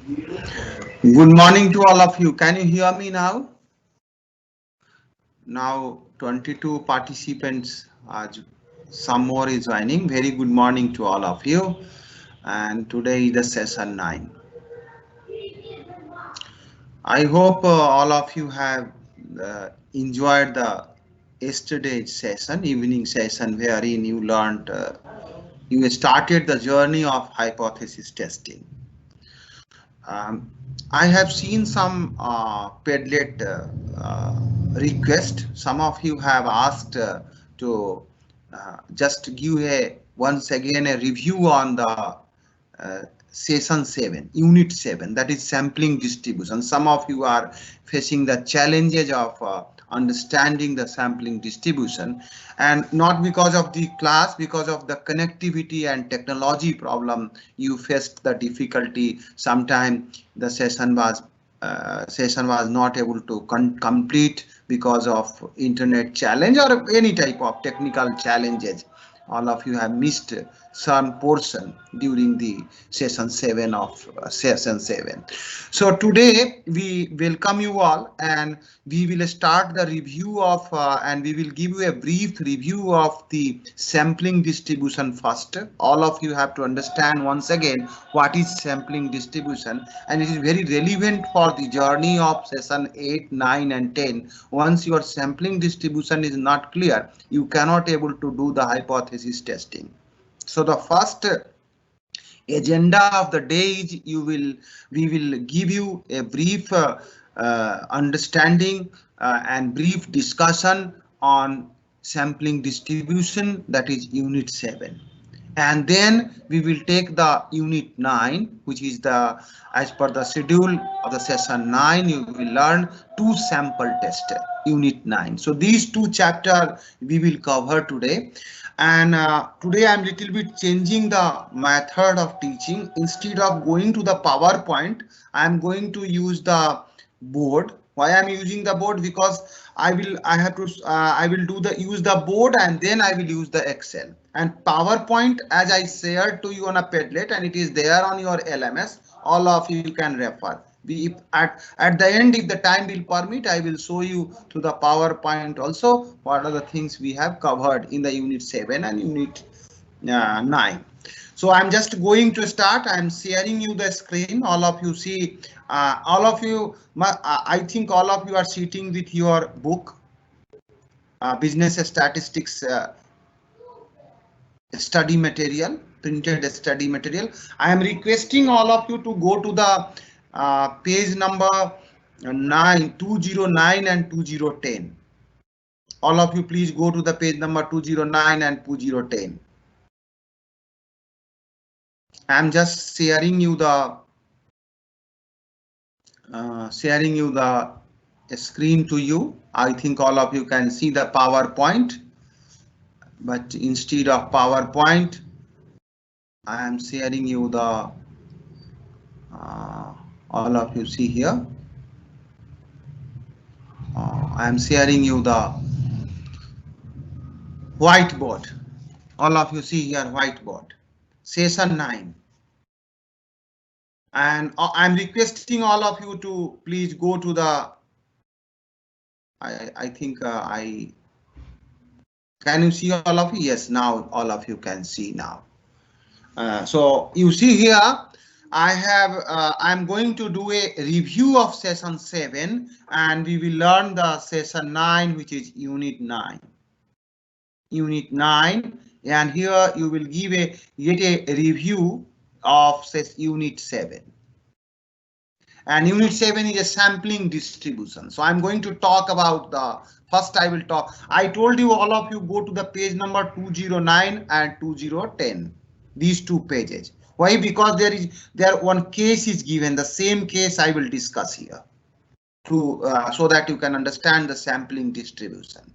Good morning to all of you. Can you hear me now? Now 22 participants, some more is joining. Very good morning to all of you. And today is the session 9. I hope all of you have enjoyed the yesterday's session, evening session, wherein you learned, you started the journey of hypothesis testing. Um, I have seen some Padlet request. Some of you have asked to just give a once again a review on the session 7, unit 7, that is sampling distribution. Some of you are facing the challenges of understanding the sampling distribution, and not because of the class, because of the connectivity and technology problem you faced the difficulty. Sometime the session was not able to complete because of internet challenge or any type of technical challenges. All of you have missed some portion during the session 7 of session 7. So today we welcome you all, and we will start the review of and we will give you a brief review of the sampling distribution first. All of you have to understand once again what is sampling distribution, and it is very relevant for the journey of session 8, 9 and 10. Once your sampling distribution is not clear, you cannot able to do the hypothesis testing. So the first agenda of the day is we will give you a brief understanding and brief discussion on sampling distribution, that is unit 7, and then we will take the unit 9, which is the, as per the schedule of the session 9, you will learn two sample test, unit 9. So these two chapters we will cover today. And today I'm little bit changing the method of teaching. Instead of going to the PowerPoint, I'm going to use the board. Why I'm using the board? Because I will do the use the board, and then I will use the Excel and PowerPoint, as I shared to you on a Padlet, and it is there on your LMS. All of you can refer. We, if at the end, if the time will permit, I will show you to the PowerPoint also what are the things we have covered in the unit 7 and unit 9. So I'm just going to start. I'm sharing you the screen. All of you see, all of you, I think all of you are sitting with your book, business statistics study material, printed study material. I am requesting all of you to go to the page number 209 and 2010. All of you please go to the page number 209 and 2010. I am just sharing you the screen to you. I think all of you can see the PowerPoint, but instead of PowerPoint, I am sharing you the all of you see here. I am sharing you the whiteboard. All of you see here whiteboard. Session 9. And I'm requesting all of you to please go to the, I think I, can you see all of you? Yes, now all of you can see now. So you see here, I'm going to do a review of session 7, and we will learn the session 9, which is unit 9. Unit 9, and here you will get a review of unit 7. And unit 7 is a sampling distribution. So I'm going to talk about the first. I told you all of you go to the page number 209 and 2010. These two pages. Why? Because there one case is given. The same case I will discuss here to so that you can understand the sampling distribution.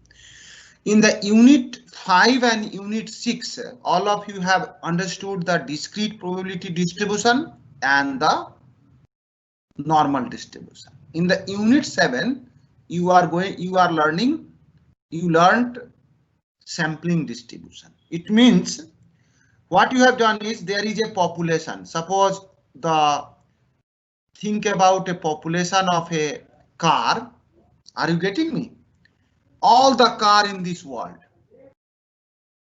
In the unit 5 and unit 6, all of you have understood the discrete probability distribution and the normal distribution. In the unit 7, you learned sampling distribution. It means what you have done is there is a population. Suppose the think about a population of a car. Are you getting me? All the car in this world.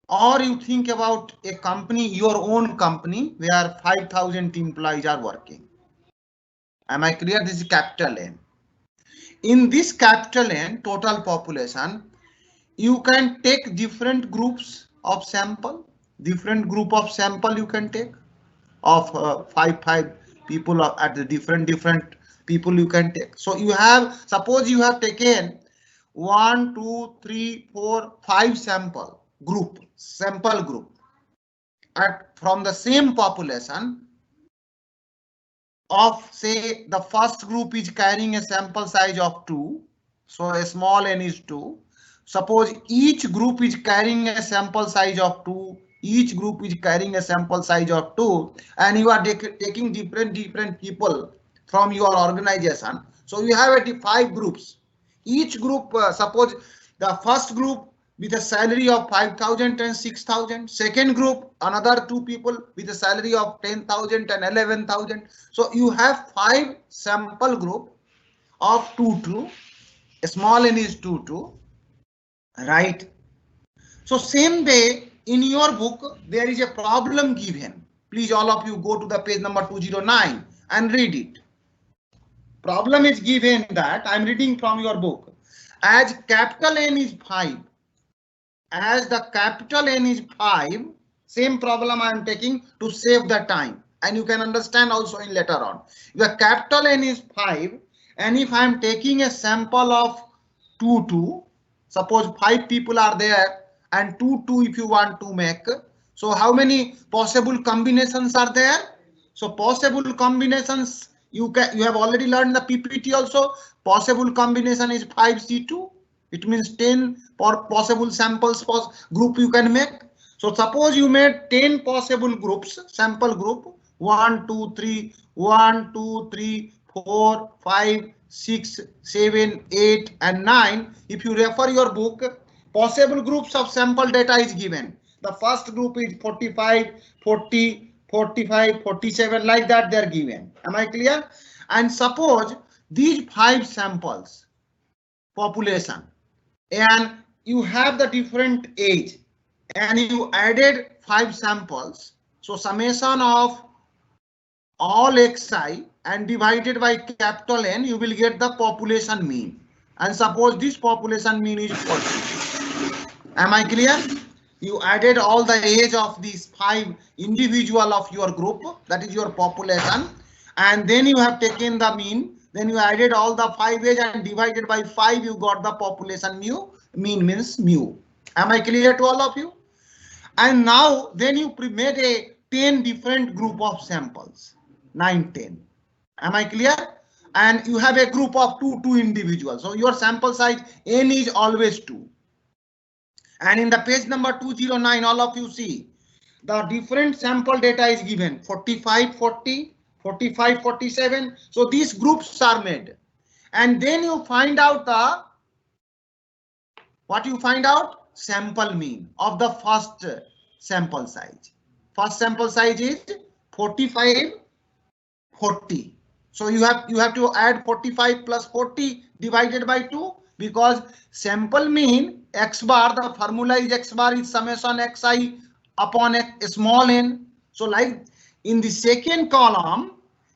Or you think about a company, your own company, where 5,000 employees are working. Am I clear? This is capital N. In this capital N total population, you can take different groups of sample. Different group of sample you can take of five people at the different people you can take. So you have, suppose you have taken 1, 2, 3, 4, 5 sample group from the same population of, say, the first group is carrying a sample size of 2, so a small n is 2. Suppose each group is carrying a sample size of 2, each group is carrying a sample size of 2, and you are taking different people from your organization. So you have 5 groups. Each group, suppose the first group with a salary of 5,000 and 6,000. Second group, another 2 people with a salary of 10,000 and 11,000. So you have 5 sample group of 2, small n is 2, right? So same way in your book, there is a problem given. Please all of you go to the page number 209 and read it. Problem is given that I am reading from your book. As capital N is 5, as the capital N is 5, same problem I am taking to save the time, and you can understand also in later on. The capital N is 5, and if I am taking a sample of 2, suppose 5 people are there and 2 if you want to make, so how many possible combinations are there? So possible combinations, you have already learned the PPT also. Possible combination is 5C2. It means 10 possible samples group you can make. So suppose you made 10 possible groups, sample group 1, 2, 3, 1, 2, 3, 4, 5, 6, 7, 8 and 9. If you refer your book, possible groups of sample data is given. The first group is 45, 40, 45, 47, like that they are given. Am I clear? And suppose these 5 samples population, and you have the different age, and you added 5 samples. So summation of all xi and divided by capital N, you will get the population mean. And suppose this population mean is 40. Am I clear? You added all the age of these 5 individual of your group, that is your population, and then you have taken the mean. Then you added all the 5 age and divided by 5, you got the population mean means mu. Am I clear to all of you? And now then you made a 10 different group of samples, 9, 10. Am I clear? And you have a group of 2 individuals. So your sample size n is always 2. And in the page number 209, all of you see the different sample data is given 45, 40, 45, 47. So these groups are made. And then you find out what you find out? Sample mean of the first sample size. First sample size is 45, 40. So you have to add 45 plus 40 divided by 2, because sample mean x bar, the formula is x bar is summation xi upon a small n. So like in the second column,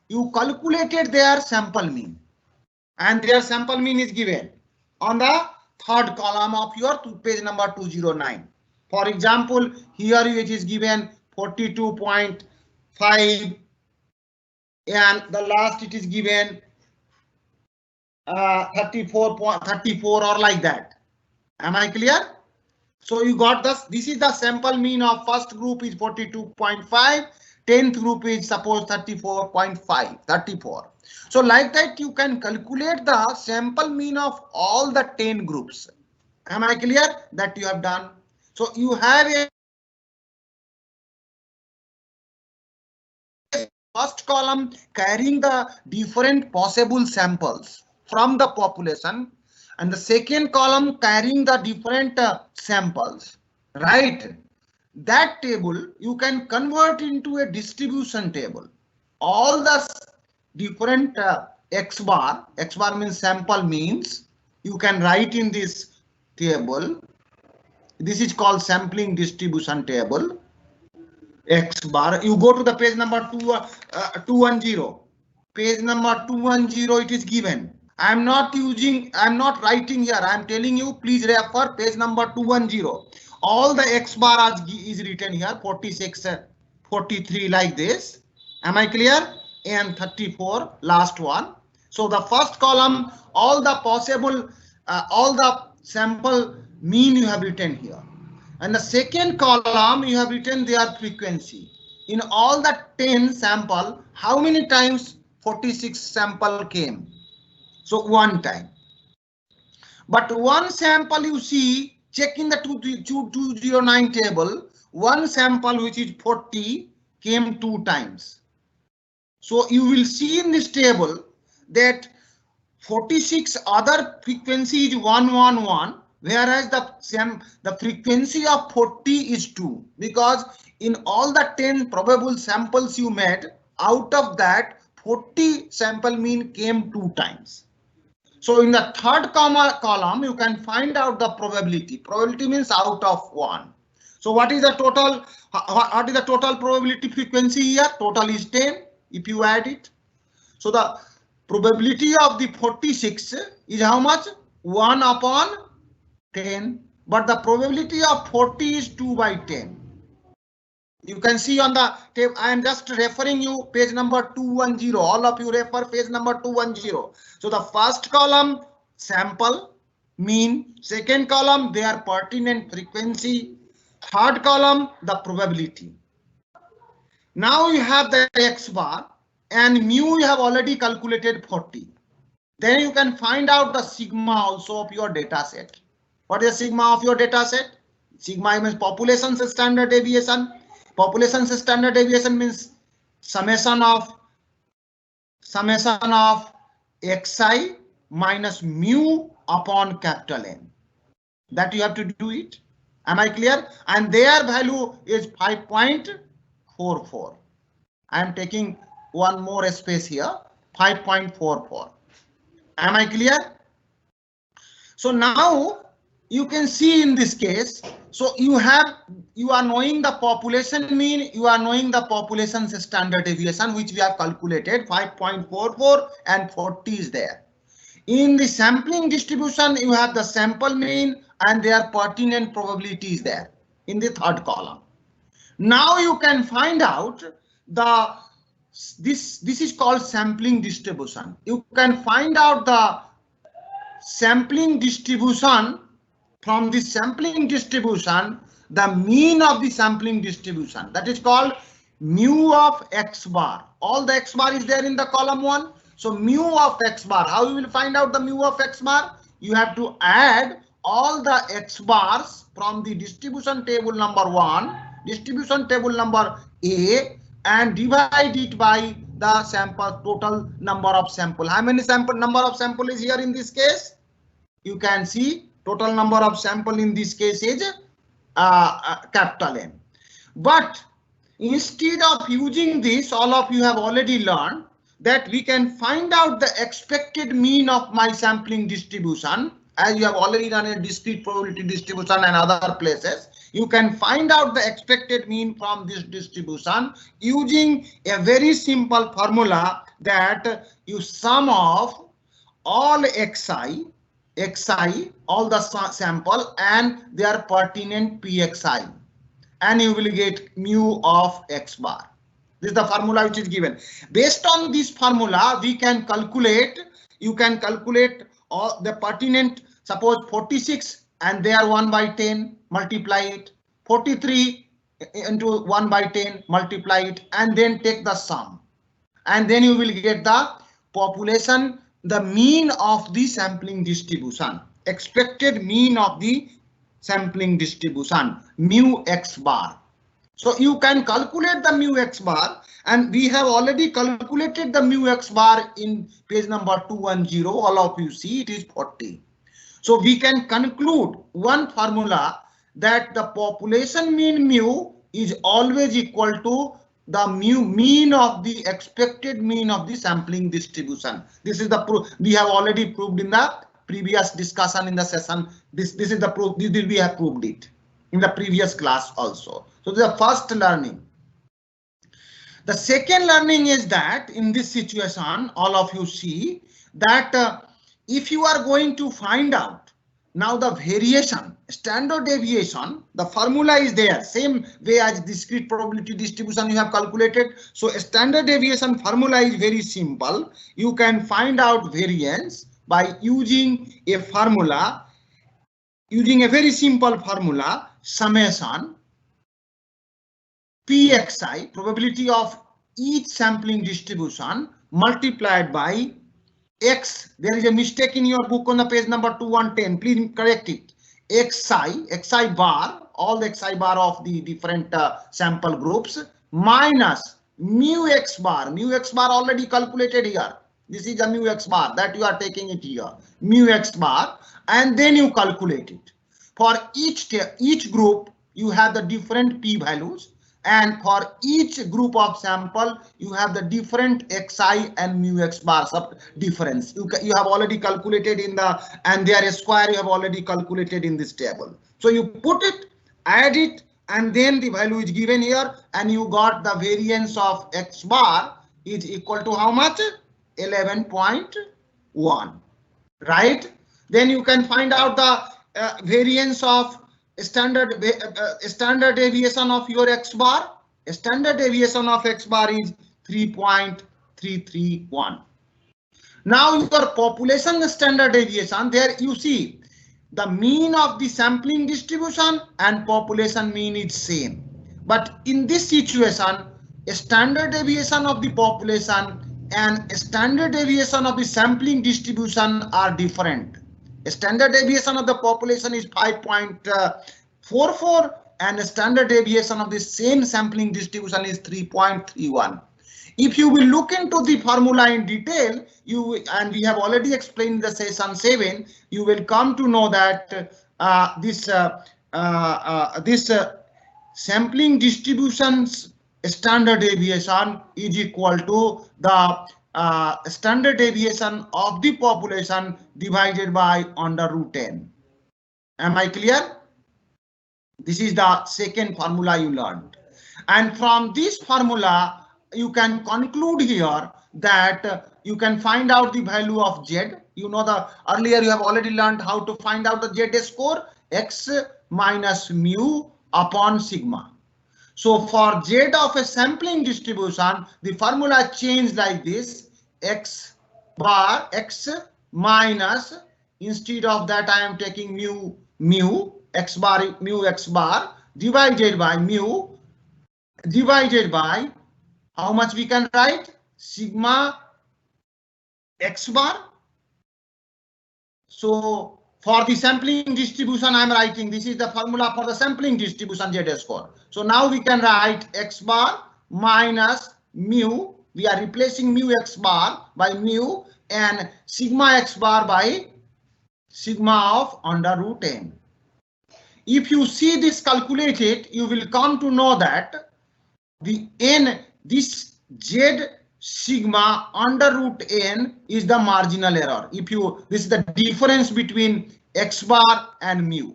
you calculated their sample mean, and their sample mean is given on the third column of your page number 209. For example, here it is given 42.5, and the last it is given 34.34 or like that. Am I clear? So you got this. This is the sample mean of first group is 42.5. 10th group is suppose 34.5, 34. So like that you can calculate the sample mean of all the 10 groups. Am I clear? That you have done. So you have a first column carrying the different possible samples from the population, and the second column carrying the different samples, right? That table you can convert into a distribution table. All the different x bar. X bar means sample means. You can write in this table. This is called sampling distribution table. X bar. You go to the page number 210. Page number 210. It is given. I am not writing here. I am telling you, please refer page number 210. All the x bar is written here, 46, 43 like this. Am I clear? And 34, last one. So the first column, all the possible, all the sample mean you have written here. And the second column, you have written their frequency. In all the 10 sample, how many times 46 sample came? So one time. But one sample you see, check in the 209 table, one sample which is 40 came 2 times. So you will see in this table that 46 other frequency is 111, whereas the frequency of 40 is 2, because in all the 10 probable samples you made, out of that 40 sample mean came 2 times. So in the third column, you can find out the probability. Probability means out of 1. So what is the total? What is the total probability frequency here? Total is 10 if you add it. So the probability of the 46 is how much? 1 upon 10. But the probability of 40 is 2 by 10. You can see on the table. I am just referring you page number 210. All of you refer page number 210. So the first column sample mean, second column their pertinent frequency, third column the probability. Now you have the x bar and mu you have already calculated 40. Then you can find out the sigma also of your data set. What is the sigma of your data set? Sigma means population standard deviation. Population standard deviation means summation of xi minus mu upon capital N. That you have to do it. Am I clear? And their value is 5.44. I am taking one more space here, 5.44. Am I clear? So now you can see in this case, so you are knowing the population mean, you are knowing the population standard deviation, which we have calculated 5.44 and 40 is there. In the sampling distribution, you have the sample mean and their pertinent probability is there in the third column. Now you can find out this is called sampling distribution. You can find out the sampling distribution. From the sampling distribution, the mean of the sampling distribution, that is called mu of x bar. All the x bar is there in the column 1. So mu of x bar, how you will find out the mu of x bar? You have to add all the x bars from the distribution table number 1, distribution table number A, and divide it by the sample total number of sample. How many number of sample is here in this case? You can see total number of sample in this case is capital N. But instead of using this, all of you have already learned that we can find out the expected mean of my sampling distribution. As you have already done a discrete probability distribution and other places, you can find out the expected mean from this distribution using a very simple formula that you sum of all xi, all the sample and their pertinent pxi, and you will get mu of x bar. This is the formula which is given. Based on this formula, we can calculate, you can calculate all the pertinent, suppose 46 and they are 1 by 10, multiply it, 43 into 1 by 10, multiply it, and then take the sum. And then you will get the population, the mean of the sampling distribution, expected mean of the sampling distribution, mu x bar. So you can calculate the mu x bar, and we have already calculated the mu x bar in page number 210. All of you see it is 40. So we can conclude one formula that the population mean mu is always equal to the mean of the expected mean of the sampling distribution. This is the proof we have already proved in the previous discussion in the session. This is the proof. We have proved it in the previous class also. So this is the first learning. The second learning is that in this situation, all of you see that if you are going to find out now the variation, standard deviation, the formula is there, same way as discrete probability distribution you have calculated. So standard deviation formula is very simple. You can find out variance by using a formula, using a very simple formula, summation Pxi, probability of each sampling distribution, multiplied by X. There is a mistake in your book on the page number 2110. Please correct it. Xi bar, all the Xi bar of the different sample groups, minus mu x bar. Mu x bar already calculated here. This is a mu x bar that you are taking it here. Mu x bar, and then you calculate it. For each group, you have the different p values. And for each group of sample, you have the different xi and mu x bar sub difference. You have already calculated in the, and their square you have already calculated in this table. So you put it, add it, and then the value is given here, and you got the variance of x bar is equal to how much? 11.1, right? Then you can find out the variance of standard deviation of your x bar. Standard deviation of x bar is 3.331. Now your population standard deviation, there you see the mean of the sampling distribution and population mean is same. But in this situation, a standard deviation of the population and standard deviation of the sampling distribution are different. Standard deviation of the population is 5.44 and standard deviation of the same sampling distribution is 3.31. If you will look into the formula in detail, and we have already explained the session 7, you will come to know that this sampling distribution's standard deviation is equal to the standard deviation of the population divided by under root n. Am I clear? This is the second formula you learned. And from this formula, you can conclude here that you can find out the value of Z. You know, the earlier you have already learned how to find out the Z score, x minus mu upon sigma. So for Z of a sampling distribution, the formula changed like this: x bar, x minus, instead of that I am taking mu x bar, mu x bar divided by mu divided by how much we can write? Sigma x bar. So for the sampling distribution, I am writing, this is the formula for the sampling distribution Z score. So now we can write x bar minus mu. We are replacing mu x bar by mu and sigma x bar by sigma of under root n. If you see this calculated, you will come to know that the n, this Z sigma under root n is the marginal error. If you, this is the difference between x bar and mu.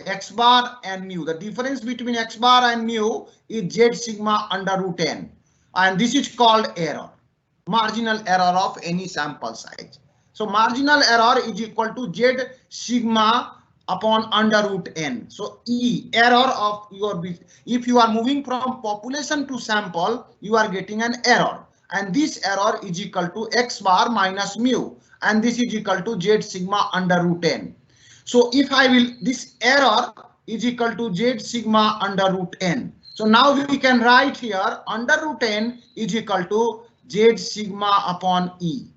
X bar and mu. The difference between x bar and mu is Z sigma under root n. And this is called error. Marginal error of any sample size. So marginal error is equal to Z sigma upon under root n. So E, error of your, if you are moving from population to sample, you are getting an error. And this error is equal to x bar minus mu. And this is equal to Z sigma under root n. So if I will, this error is equal to Z sigma under root n. So now we can write here under root n is equal to Z sigma upon E.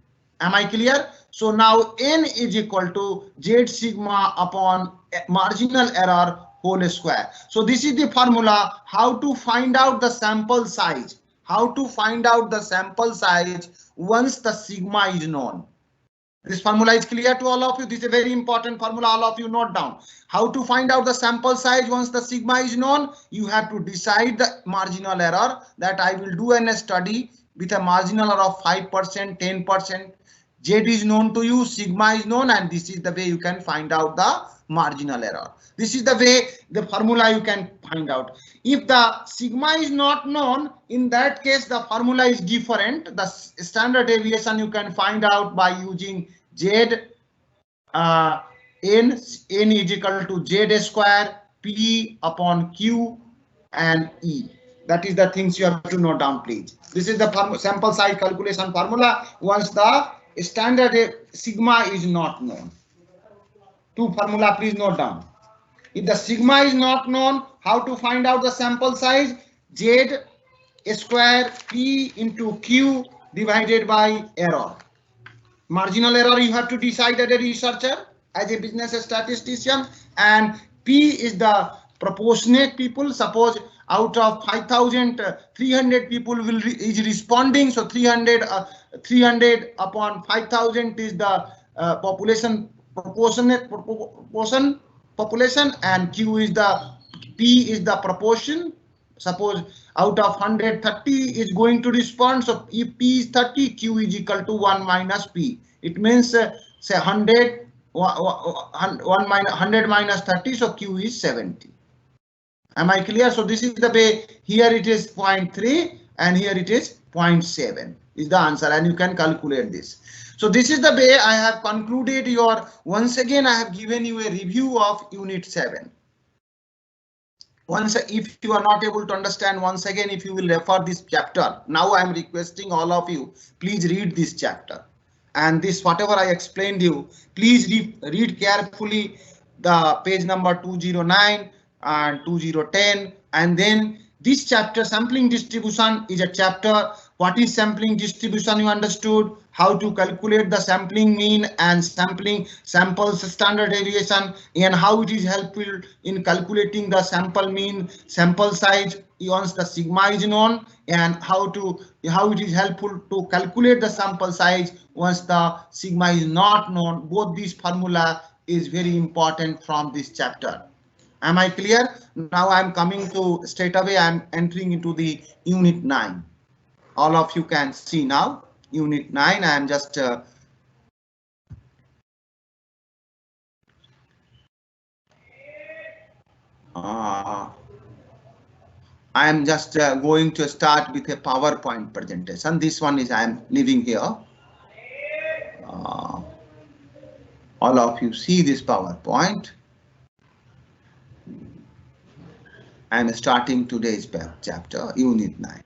Am I clear? So now n is equal to Z sigma upon marginal error whole square. So this is the formula how to find out the sample size. How to find out the sample size once the sigma is known. This formula is clear to all of you. This is a very important formula. All of you note down. How to find out the sample size once the sigma is known? You have to decide the marginal error. That I will do in a study with a marginal error of 5%, 10%. Z is known to you, sigma is known, and this is the way you can find out the marginal error. This is the way, the formula you can find out. If the sigma is not known, in that case the formula is different. The standard deviation you can find out by using Z n is equal to Z square P upon Q and E. That is the things you have to note down, please. This is the sample size calculation formula once the standard sigma is not known. Two formula, please note down. If the sigma is not known, how to find out the sample size? Z square P into Q divided by error. Marginal error you have to decide as a researcher, as a business statistician, and P is the proportionate people. Suppose out of 5,000, 300 people is responding, so 300 upon 5,000 is the population proportionate population, and Q is the P is the proportion. Suppose out of 100, 30 is going to respond. So if P is 30, Q is equal to 1 minus P. It means say 100 minus 30, so Q is 70. Am I clear? So this is the way. Here it is 0.3 and here it is 0.7 is the answer, and you can calculate this. So this is the way I have concluded your, once again I have given you a review of unit 7. Once, if you are not able to understand, once again, if you will refer this chapter, now I am requesting all of you, please read this chapter. And this, whatever I explained you, please read carefully the page number 209 and 2010. And then this chapter, sampling distribution, is a chapter. What is sampling distribution? You understood how to calculate the sampling mean and samples standard deviation, and how it is helpful in calculating the sample mean, sample size once the sigma is known, and how it is helpful to calculate the sample size once the sigma is not known. Both these formula is very important from this chapter. Am I clear? Now I am coming to straight away. I am entering into the unit 9. All of you can see now unit 9. I am just going to start with a PowerPoint presentation. This one is I am leaving here. All of you see this PowerPoint. I am starting today's chapter, unit 9.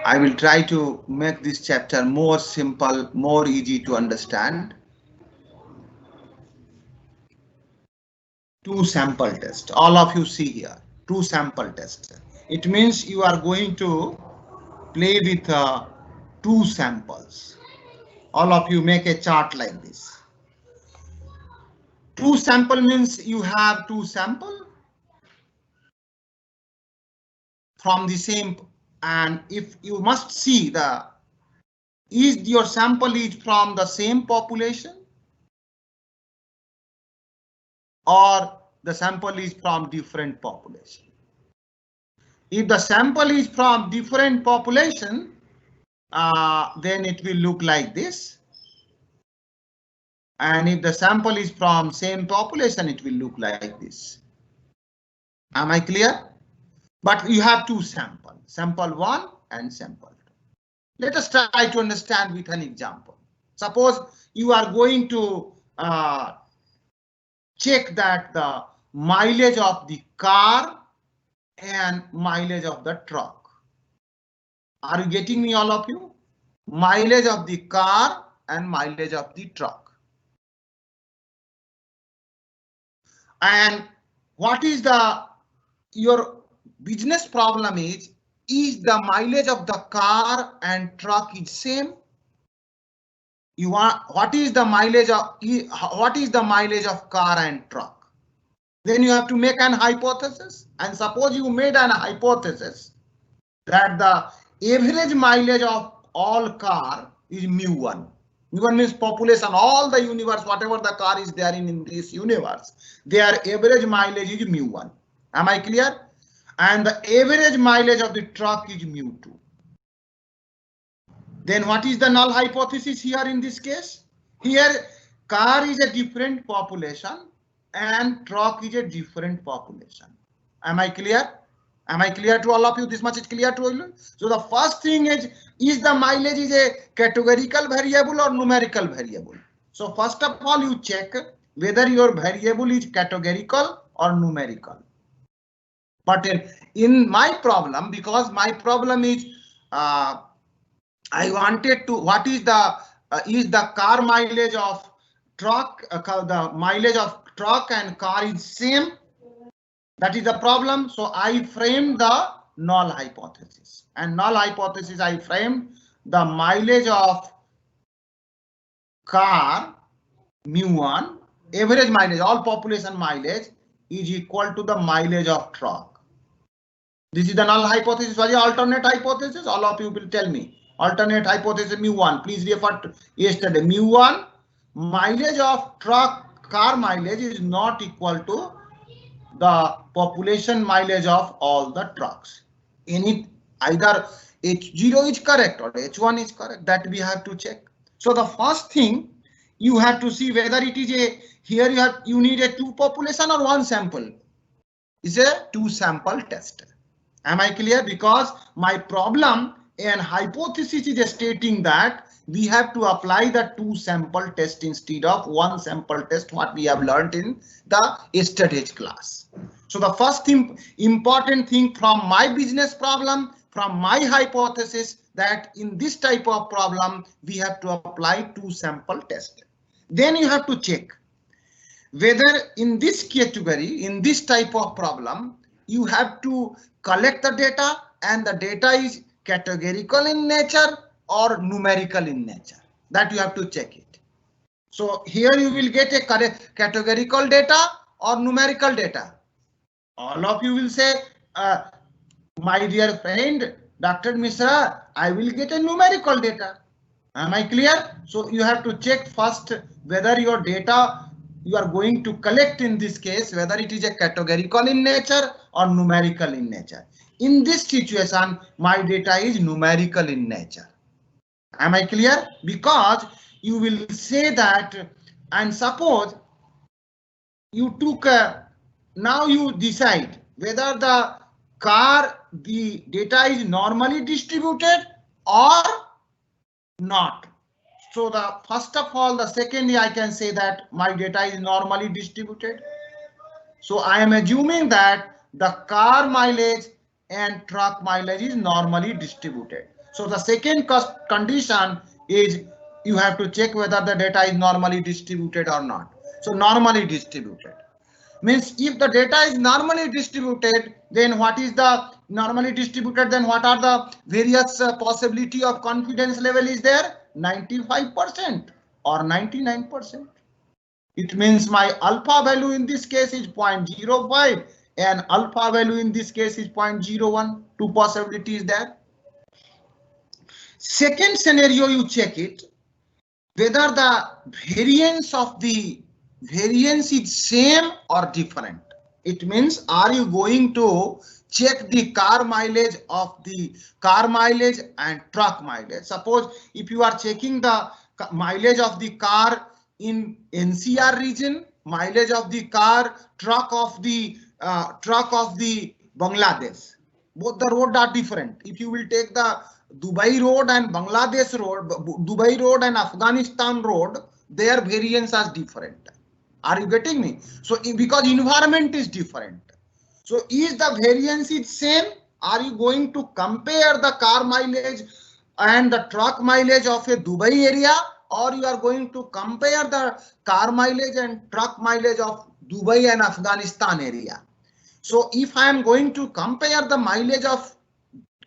I will try to make this chapter more simple, more easy to understand. 2 sample tests. All of you see here, 2 sample tests. It means you are going to play with 2 samples. All of you make a chart like this. 2 sample means you have 2 sample from the same, and if you must see is your sample is from the same population or the sample is from different population. If the sample is from different population, then it will look like this. And if the sample is from same population, it will look like this. Am I clear? But you have 2 samples, sample 1 and sample 2. Let us try to understand with an example. Suppose you are going to check that the mileage of the car and mileage of the truck. Are you getting me, all of you? Mileage of the car and mileage of the truck. And what is your business problem is the mileage of the car and truck is same? What is the mileage of car and truck? Then you have to make an hypothesis, and suppose you made an hypothesis that the average mileage of all car is mu1. mu1 means population, all the universe, whatever the car is there in this universe, their average mileage is mu1. Am I clear? And the average mileage of the truck is mu2. Then what is the null hypothesis here in this case? Here car is a different population and truck is a different population. Am I clear? Am I clear to all of you? This much is clear to all of you? So the first thing is the mileage is a categorical variable or numerical variable? So first of all, you check whether your variable is categorical or numerical. But in my problem, because my problem is I wanted to, what is the car mileage of truck, the mileage of truck and car is same. That is the problem. So I framed the null hypothesis, and null hypothesis I framed the mileage of car mu1, average mileage, all population mileage is equal to the mileage of truck. This is the null hypothesis. What is the alternate hypothesis? All of you will tell me. Alternate hypothesis mu1. Please refer to yesterday. Mu1 mileage of truck car mileage is not equal to the population mileage of all the trucks. Either H0 is correct or H1 is correct. That we have to check. So the first thing you have to see whether it is a, here you need a 2 population or 1 sample. Is a 2 sample test. Am I clear? Because my problem and hypothesis is stating that we have to apply the 2 sample test instead of 1 sample test, what we have learned in the yesterday's class. So the first thing, important thing from my business problem, from my hypothesis, that in this type of problem we have to apply 2 sample test. Then you have to check whether in this category, in this type of problem, you have to collect the data and the data is categorical in nature or numerical in nature. That you have to check it. So here you will get a categorical data or numerical data. All of you will say, my dear friend, Dr. Misra, I will get a numerical data. Am I clear? So you have to check first whether your data you are going to collect in this case, whether it is a categorical in nature or numerical in nature. In this situation, my data is numerical in nature. Am I clear? Because you will say that, and suppose you took now you decide whether the data is normally distributed or not. So the first of all, the second I can say that my data is normally distributed. So I am assuming that the car mileage and truck mileage is normally distributed. So the second condition is you have to check whether the data is normally distributed or not. So normally distributed means if the data is normally distributed, then what is the normally distributed? Then what are the various possibility of confidence level is there? 95% or 99%. It means my alpha value in this case is 0.05 and alpha value in this case is 0.01. 2 possibilities there. Second scenario, you check it whether the variance is same or different. It means are you going to check the car mileage and truck mileage? Suppose if you are checking the mileage of the car in NCR region, mileage of the truck of the Bangladesh, both the roads are different. If you will take the Dubai road and Bangladesh road, Dubai road and Afghanistan road, their variance are different. Are you getting me? So because environment is different. So is the variance is same? Are you going to compare the car mileage and the truck mileage of a Dubai area, or you are going to compare the car mileage and truck mileage of Dubai and Afghanistan area? So if I am going to compare the mileage of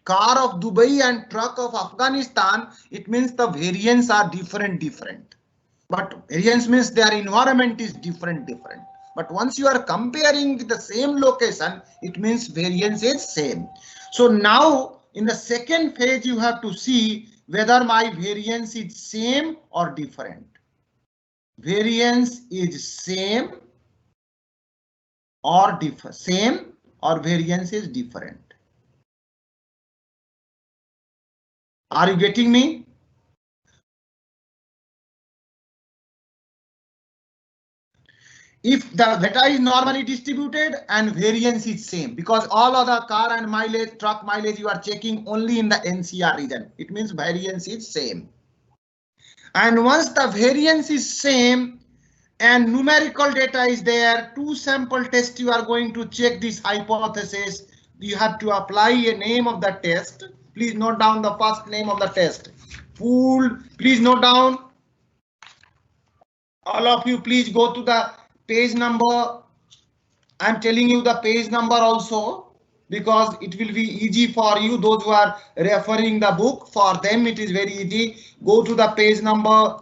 car of Dubai and truck of Afghanistan, it means the variance are different. But variance means their environment is different. But once you are comparing the same location, it means variance is same. So now in the second phase, you have to see whether my variance is same or different. Variance is same or same or variance is different. Are you getting me? If the data is normally distributed and variance is same, because all other car and mileage, truck mileage you are checking only in the NCR region, it means variance is same. And once the variance is same and numerical data is there, two sample tests you are going to check this hypothesis. You have to apply a name of the test. Please note down the first name of the test. Pooled. Please note down. All of you, please go to the page number. I'm telling you the page number also, because it will be easy for you. Those who are referring the book, for them it is very easy. Go to the page number.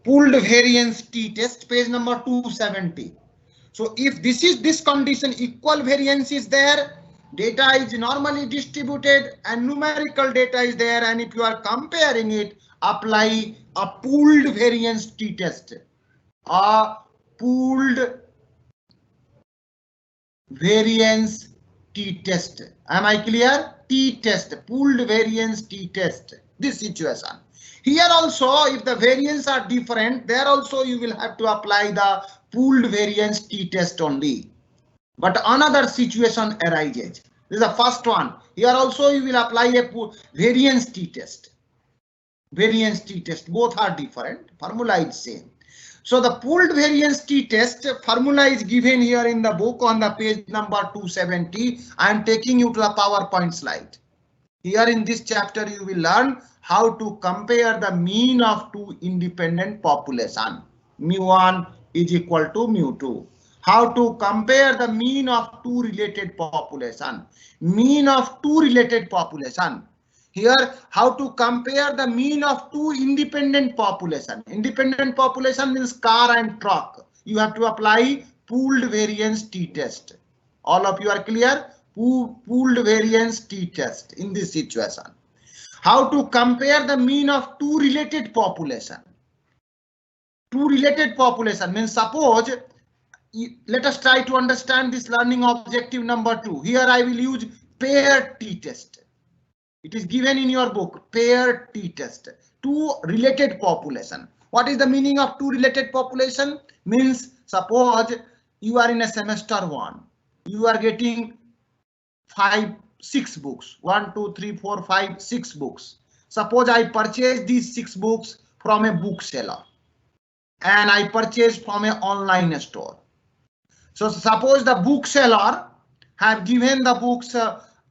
Pooled variance t-test, page number 270. So if this condition, equal variance is there, data is normally distributed and numerical data is there, and if you are comparing it, apply a pooled variance t-test. A pooled variance t-test. Am I clear? T-test, pooled variance t-test. This situation. Here also, if the variance are different, there also you will have to apply the pooled variance t-test only. But another situation arises. This is the first one. Here also you will apply a variance t-test. Variance t-test, both are different. Formula is same. So the pooled variance t-test formula is given here in the book on the page number 270. I am taking you to a PowerPoint slide. Here in this chapter you will learn how to compare the mean of two independent population. Mu1 is equal to mu2. How to compare the mean of two related population. Mean of two related population. Here, how to compare the mean of two independent population. Independent population means car and truck. You have to apply pooled variance t-test. All of you are clear? Pooled variance t-test in this situation. How to compare the mean of two related population. Two related population means, suppose, let us try to understand this learning objective number 2. Here I will use paired t-test. It is given in your book, paired t-test. Two related population. What is the meaning of two related population? Means, suppose you are in a semester 1. You are getting 6 books. 1, 2, 3, 4, 5, 6 books. Suppose I purchase these 6 books from a bookseller and I purchase from an online store. So suppose the bookseller have given the books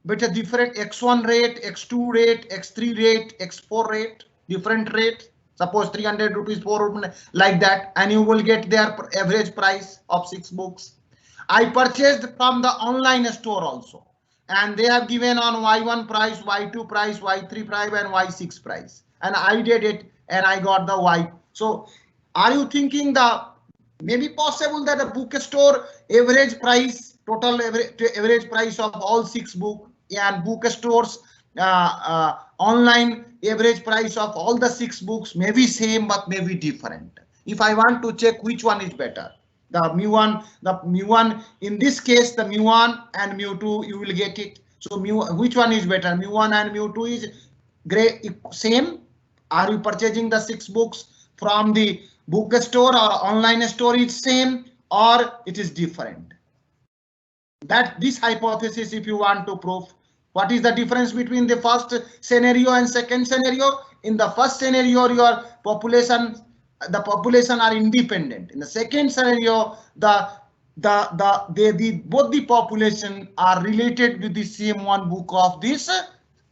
with a different X1 rate, X2 rate, X3 rate, X4 rate, different rate. Suppose 300 rupees, 4 rupees, like that, and you will get their average price of 6 books. I purchased from the online store also, and they have given on Y1 price, Y2 price, Y3 price, and Y6 price. And I did it and I got the Y. So are you thinking the maybe possible that a bookstore average price, total average price of all 6 books, and bookstores online average price of all the 6 books may be same but may be different. If I want to check which one is better, the mu1 in this case, the mu1 and mu2, you will get it. So which one is better? Mu1 and mu2 is same. Are you purchasing the 6 books from the bookstore or online store is same, or it is different? That this hypothesis, if you want to prove, what is the difference between the first scenario and second scenario? In the first scenario, your population, the population are independent. In the second scenario, both the population are related with the same one book of this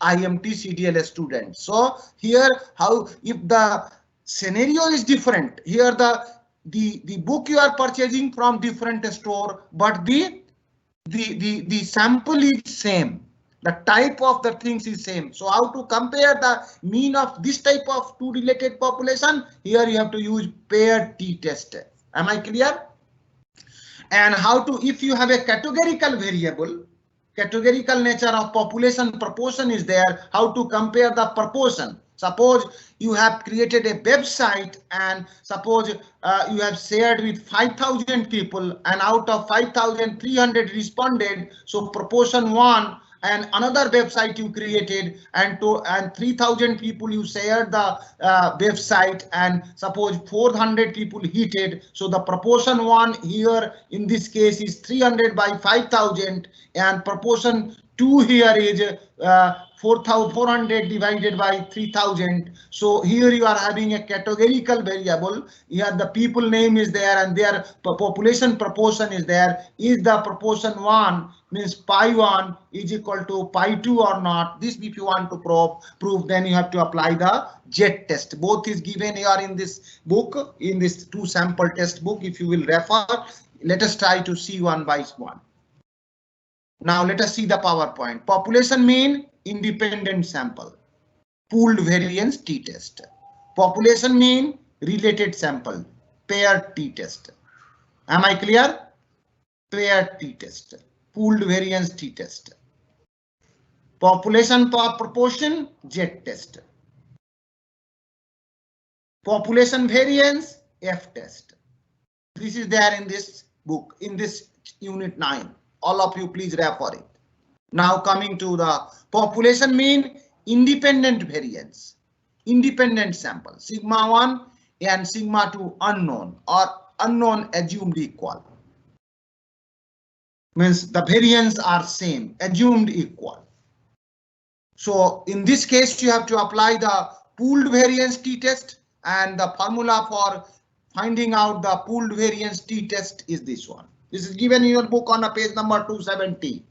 IMT CDL student. So here, how if the scenario is different, here the book you are purchasing from different store, but the sample is same. The type of the things is same. So how to compare the mean of this type of two related population? Here you have to use paired t-test. Am I clear? And how to, if you have a categorical variable, categorical nature of population proportion is there. How to compare the proportion? Suppose you have created a website and suppose you have shared with 5,000 people and out of 5,300 responded. So proportion 1, and another website you created and 3,000 people you shared the website and suppose 400 people hit it. So the proportion 1 here in this case is 300 by 5,000 and proportion 2 here is 400 divided by 3,000. So here you are having a categorical variable. Here the people name is there and their population proportion is there. Is the proportion 1 means pi 1 is equal to pi 2 or not? This if you want to prove, then you have to apply the JET test. Both is given here in this book, in this 2 sample test book. If you will refer, let us try to see one by one. Now let us see the PowerPoint. Population mean independent sample, pooled variance t-test. Population mean related sample, paired t-test. Am I clear? Paired t-test, pooled variance t-test. Population proportion, JET test. Population variance, F test. This is there in this book, in this unit 9. All of you please refer it. Now coming to the population mean independent variance, independent sample, sigma 1 and sigma 2 unknown or unknown assumed equal. Means the variance are same, assumed equal. So in this case you have to apply the pooled variance t-test and the formula for finding out the pooled variance t-test is this one. This is given in your book on page number 270.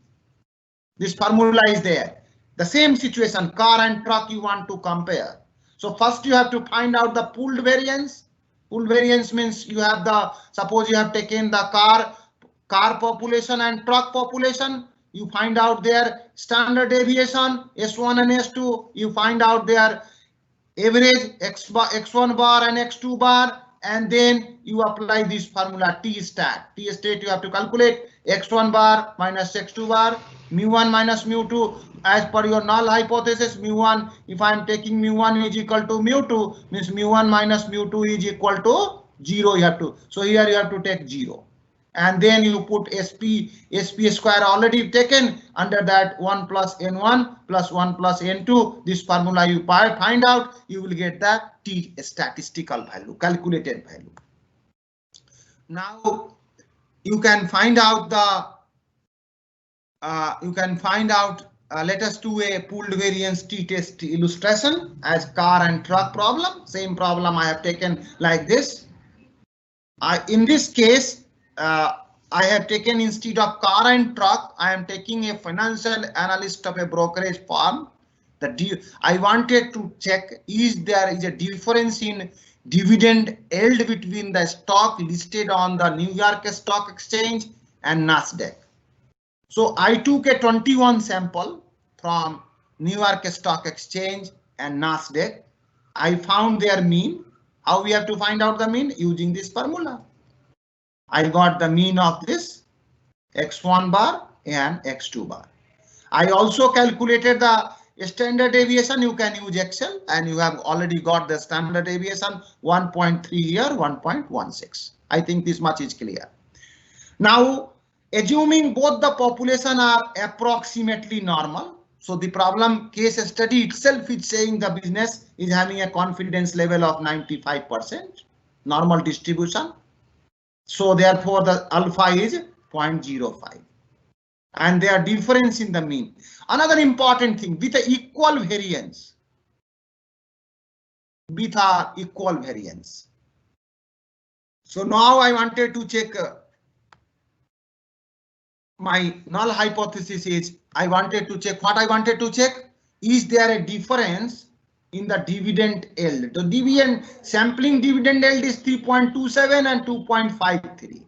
This formula is there. The same situation, car and truck you want to compare. So first you have to find out the pooled variance. Pooled variance means you have the, suppose you have taken the car population and truck population. You find out their standard deviation, S1 and S2. You find out their average X1 bar and X2 bar. And then you apply this formula T-stat. T-stat you have to calculate X1 bar minus X2 bar, mu1 minus mu2 as per your null hypothesis. Mu1, if I am taking mu1 is equal to mu2, means mu1 minus mu2 is equal to 0 you have to. So here you have to take 0. And then you put SP square already taken, under that 1 plus N1 plus 1 plus N2. This formula you find out, you will get the T statistical value, calculated value. Now you can find out the let us do a pooled variance t-test illustration as car and truck problem. Same problem I have taken like this. In this case, I have taken instead of car and truck, I am taking a financial analyst of a brokerage firm. I wanted to check is there is a difference in dividend yield between the stock listed on the New York Stock Exchange and Nasdaq. So I took a 21 sample from New York Stock Exchange and Nasdaq. I found their mean. How we have to find out the mean? Using this formula. I got the mean of this X1 bar and X2 bar. I also calculated the standard deviation. You can use Excel and you have already got the standard deviation 1.3 here, 1.16. I think this much is clear. Now, assuming both the population are approximately normal. So the problem case study itself is saying the business is having a confidence level of 95%, normal distribution. So therefore the alpha is 0.05 and there are difference in the mean. Another important thing with the equal variance. So now I wanted to check my null hypothesis is I wanted to check what I wanted to check. Is there a difference in the dividend yield? The sampling dividend yield is 3.27 and 2.53.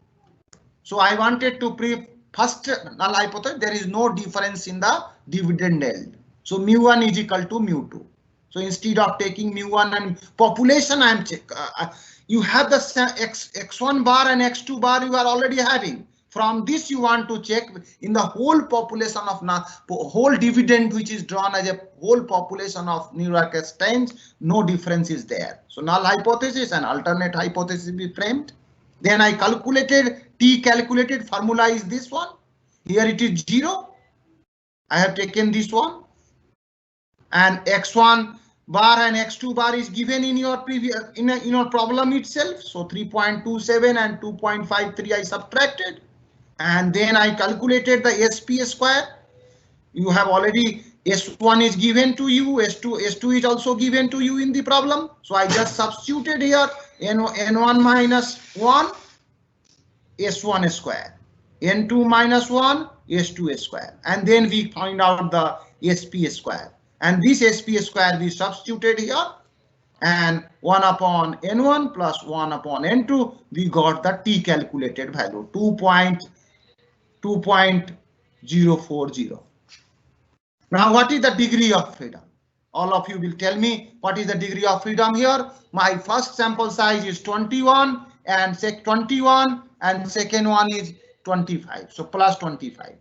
So I wanted to prove first null hypothesis there is no difference in the dividend yield. So mu1 is equal to mu2. So instead of taking mu1 and population, I am check. You have the X1 bar and X2 bar you are already having. From this you want to check in the whole population of whole dividend which is drawn as a whole population of New York Exchange, no difference is there. So null hypothesis and alternate hypothesis be framed. Then I calculated T calculated formula is this one. Here it is 0. I have taken this one, and x1 bar and x2 bar is given in your previous in your problem itself. So 3.27 and 2.53 I subtracted, and then I calculated the SP square. You have already S1 is given to you, S2 is also given to you in the problem. So I just substituted here N1 minus 1 S1 square, N2 minus 1 S2 square, and then we find out the SP square. And this SP square we substituted here, and 1 upon N1 plus 1 upon N2, we got the T calculated value 2.040. Now what is the degree of freedom? All of you will tell me what is the degree of freedom here. My first sample size is 21 and second one is 25, so plus 25.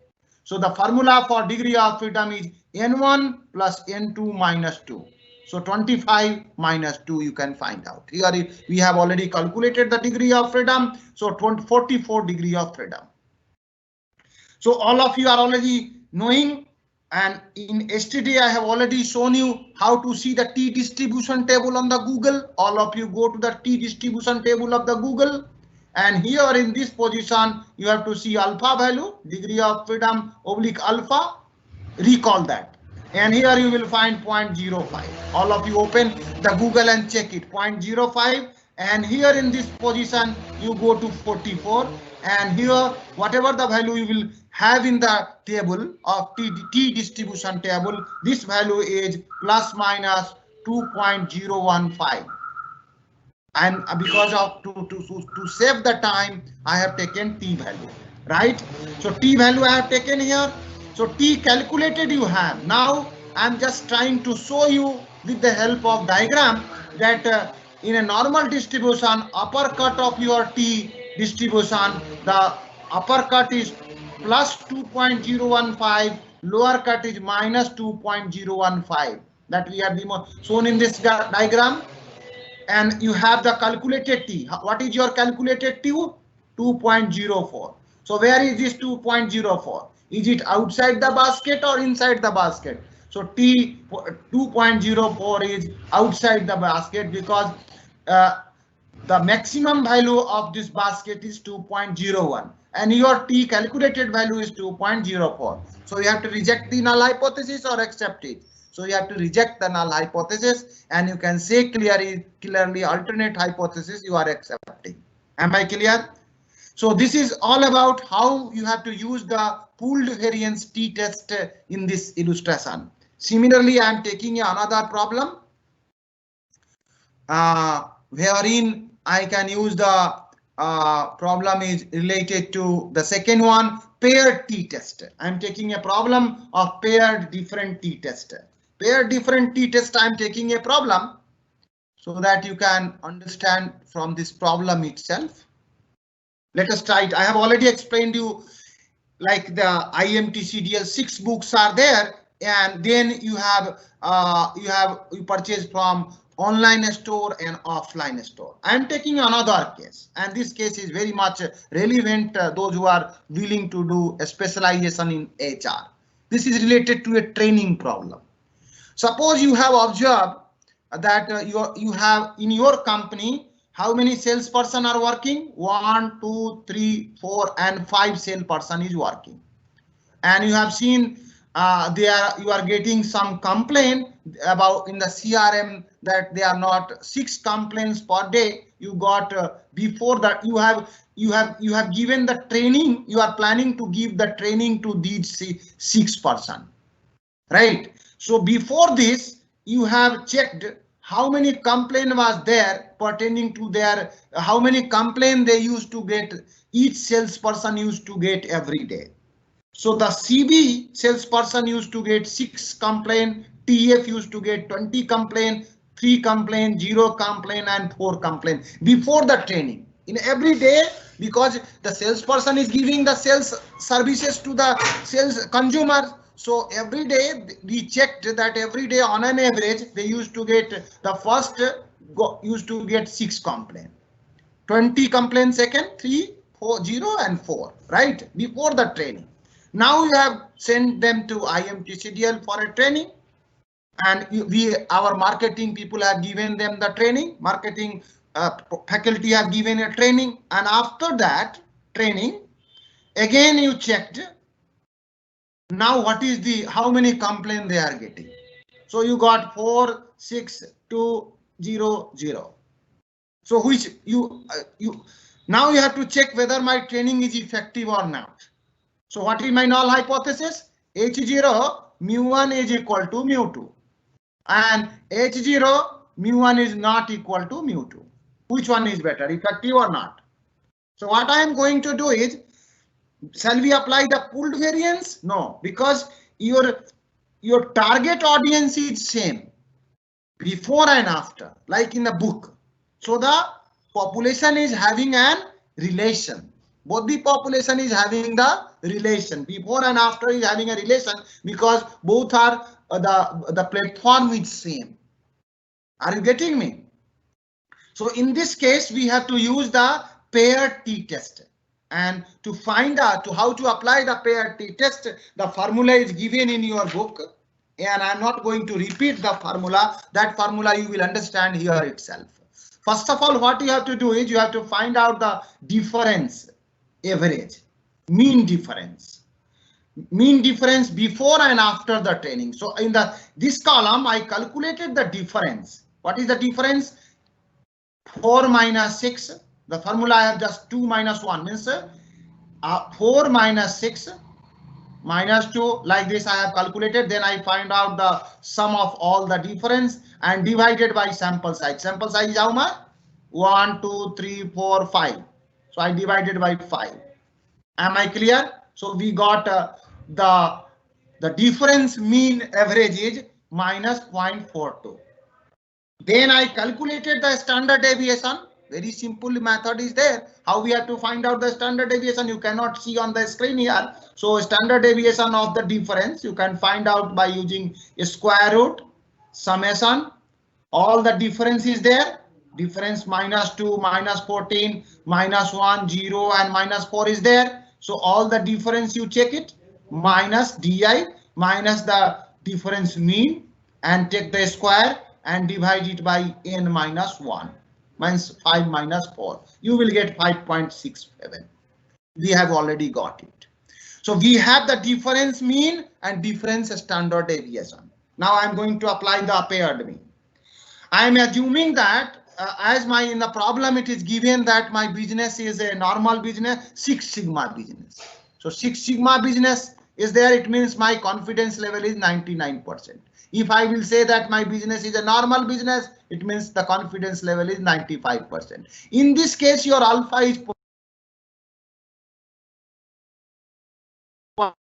So the formula for degree of freedom is N1 plus N2 minus 2. So 25 minus 2 you can find out. Here we have already calculated the degree of freedom. So 44 degree of freedom. So all of you are already knowing, and in yesterday I have already shown you how to see the T distribution table on the Google. All of you go to the T distribution table of the Google. And here in this position, you have to see alpha value, degree of freedom oblique alpha, recall that. And here you will find 0.05. All of you open the Google and check it, 0.05. And here in this position, you go to 44. And here, whatever the value you will have in the table of T distribution table, this value is plus minus 2.015. And because of to save the time, I have taken T value, right? So T value I have taken here. So T calculated you have. Now I'm just trying to show you with the help of diagram that in a normal distribution, upper cut of your T distribution, the upper cut is plus 2.015, lower cut is minus 2.015. That we have shown in this diagram. And you have the calculated T. What is your calculated T? 2.04. So where is this 2.04? Is it outside the basket or inside the basket? So T 2.04 is outside the basket because the maximum value of this basket is 2.01 and your T calculated value is 2.04. So you have to reject the null hypothesis or accept it. So you have to reject the null hypothesis, and you can say clearly alternate hypothesis you are accepting. Am I clear? So this is all about how you have to use the pooled variance t-test in this illustration. Similarly, I am taking another problem wherein I can use the problem is related to the second one, paired t-test. I am taking a problem of paired different t-test. Paired different t-test, I am taking a problem so that you can understand from this problem itself. Let us try it. I have already explained you like the IMT CDL 6 books are there, and then you purchase from online store and offline store. I am taking another case, and this case is very much relevant those who are willing to do a specialization in HR. This is related to a training problem. Suppose you have observed that you have in your company how many salesperson are working? 1, 2, 3, 4, and 5 salesperson is working, and you have seen you are getting some complaint about in the CRM that they are not 6 complaints per day. You got before that you have given the training. You are planning to give the training to these 6 person, right? So before this, you have checked how many complaint was there pertaining to their how many complaint they used to get, each salesperson used to get every day. So the CB salesperson used to get 6 complaint, TF used to get 20 complaint, 3 complaint, 0 complaint, and 4 complaint before the training. In every day because the salesperson is giving the sales services to the sales consumer. So every day we checked that every day on an average they used to get the first used to get 6 complaints, 20 complaints second, 3, 4, 0 and 4, right, before the training. Now you have sent them to IMTCDL for a training, and our marketing people have given them the training, marketing faculty have given a training, and after that training again you checked now what is the how many complaints they are getting. So you got 4, 6, 2, 0, 0. So which you now you have to check whether my training is effective or not. So what is my null hypothesis? H0 mu1 is equal to mu2 and H0 mu1 is not equal to mu2. Which one is better, effective or not? So what I am going to do is, shall we apply the pooled variance? No, because your target audience is same before and after, like in the book. So the population is having an relation. Both the population is having the relation. Before and after is having a relation because both are the platform is same. Are you getting me? So in this case, we have to use the paired t-test. And to find out how to apply the paired t-test, the formula is given in your book. And I'm not going to repeat the formula. That formula you will understand here itself. First of all, what you have to do is you have to find out the difference, average, mean difference before and after the training. So in this column, I calculated the difference. What is the difference? 4 minus 6. The formula I have just 2 minus 1 means 4 minus 6 minus 2, like this I have calculated. Then I find out the sum of all the difference and divided by sample size. Sample size is how much? 1, 2, 3, 4, 5. So I divided by 5. Am I clear? So we got the difference mean average is minus 0.42. Then I calculated the standard deviation. Very simple method is there. How we have to find out the standard deviation? You cannot see on the screen here. So standard deviation of the difference you can find out by using a square root, summation. All the difference is there. Difference minus 2, minus 14, minus 1, 0 and minus 4 is there. So all the difference you check it, minus di minus the difference mean and take the square and divide it by n minus 1. Minus 5 minus 4. You will get 5.67. We have already got it. So we have the difference mean and difference standard deviation. Now I am going to apply the paired mean. I am assuming that as in the problem it is given that my business is a normal business, 6 sigma business. So 6 sigma business is there. It means my confidence level is 99%. If I will say that my business is a normal business, it means the confidence level is 95%. In this case, your alpha is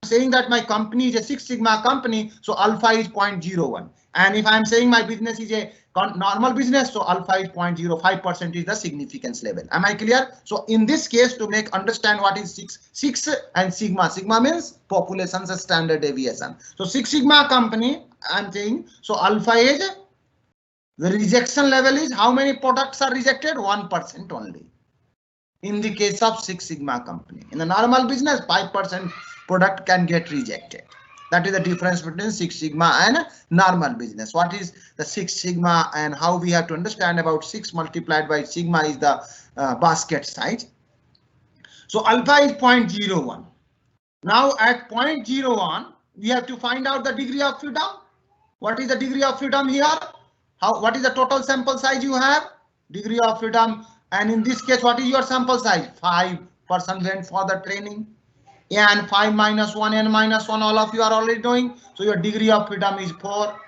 saying that my company is a 6 sigma company, so alpha is 0.01. And if I'm saying my business is a normal business, so alpha is 0.05% is the significance level. Am I clear? So in this case, to make understand what is 6 and sigma. Sigma means population's standard deviation. So 6 sigma company, I'm saying, so alpha is the rejection level is how many products are rejected? 1% only. In the case of 6 sigma company, in the normal business, 5% product can get rejected. That is the difference between 6 sigma and normal business. What is the 6 sigma and how we have to understand about 6 multiplied by sigma is the basket size. So alpha is 0.01. Now at 0.01, we have to find out the degree of freedom. What is the degree of freedom here? What is the total sample size you have? Degree of freedom. And in this case, what is your sample size? 5% went for the training. And 5 minus 1 and minus 1, all of you are already knowing. So your degree of freedom is 4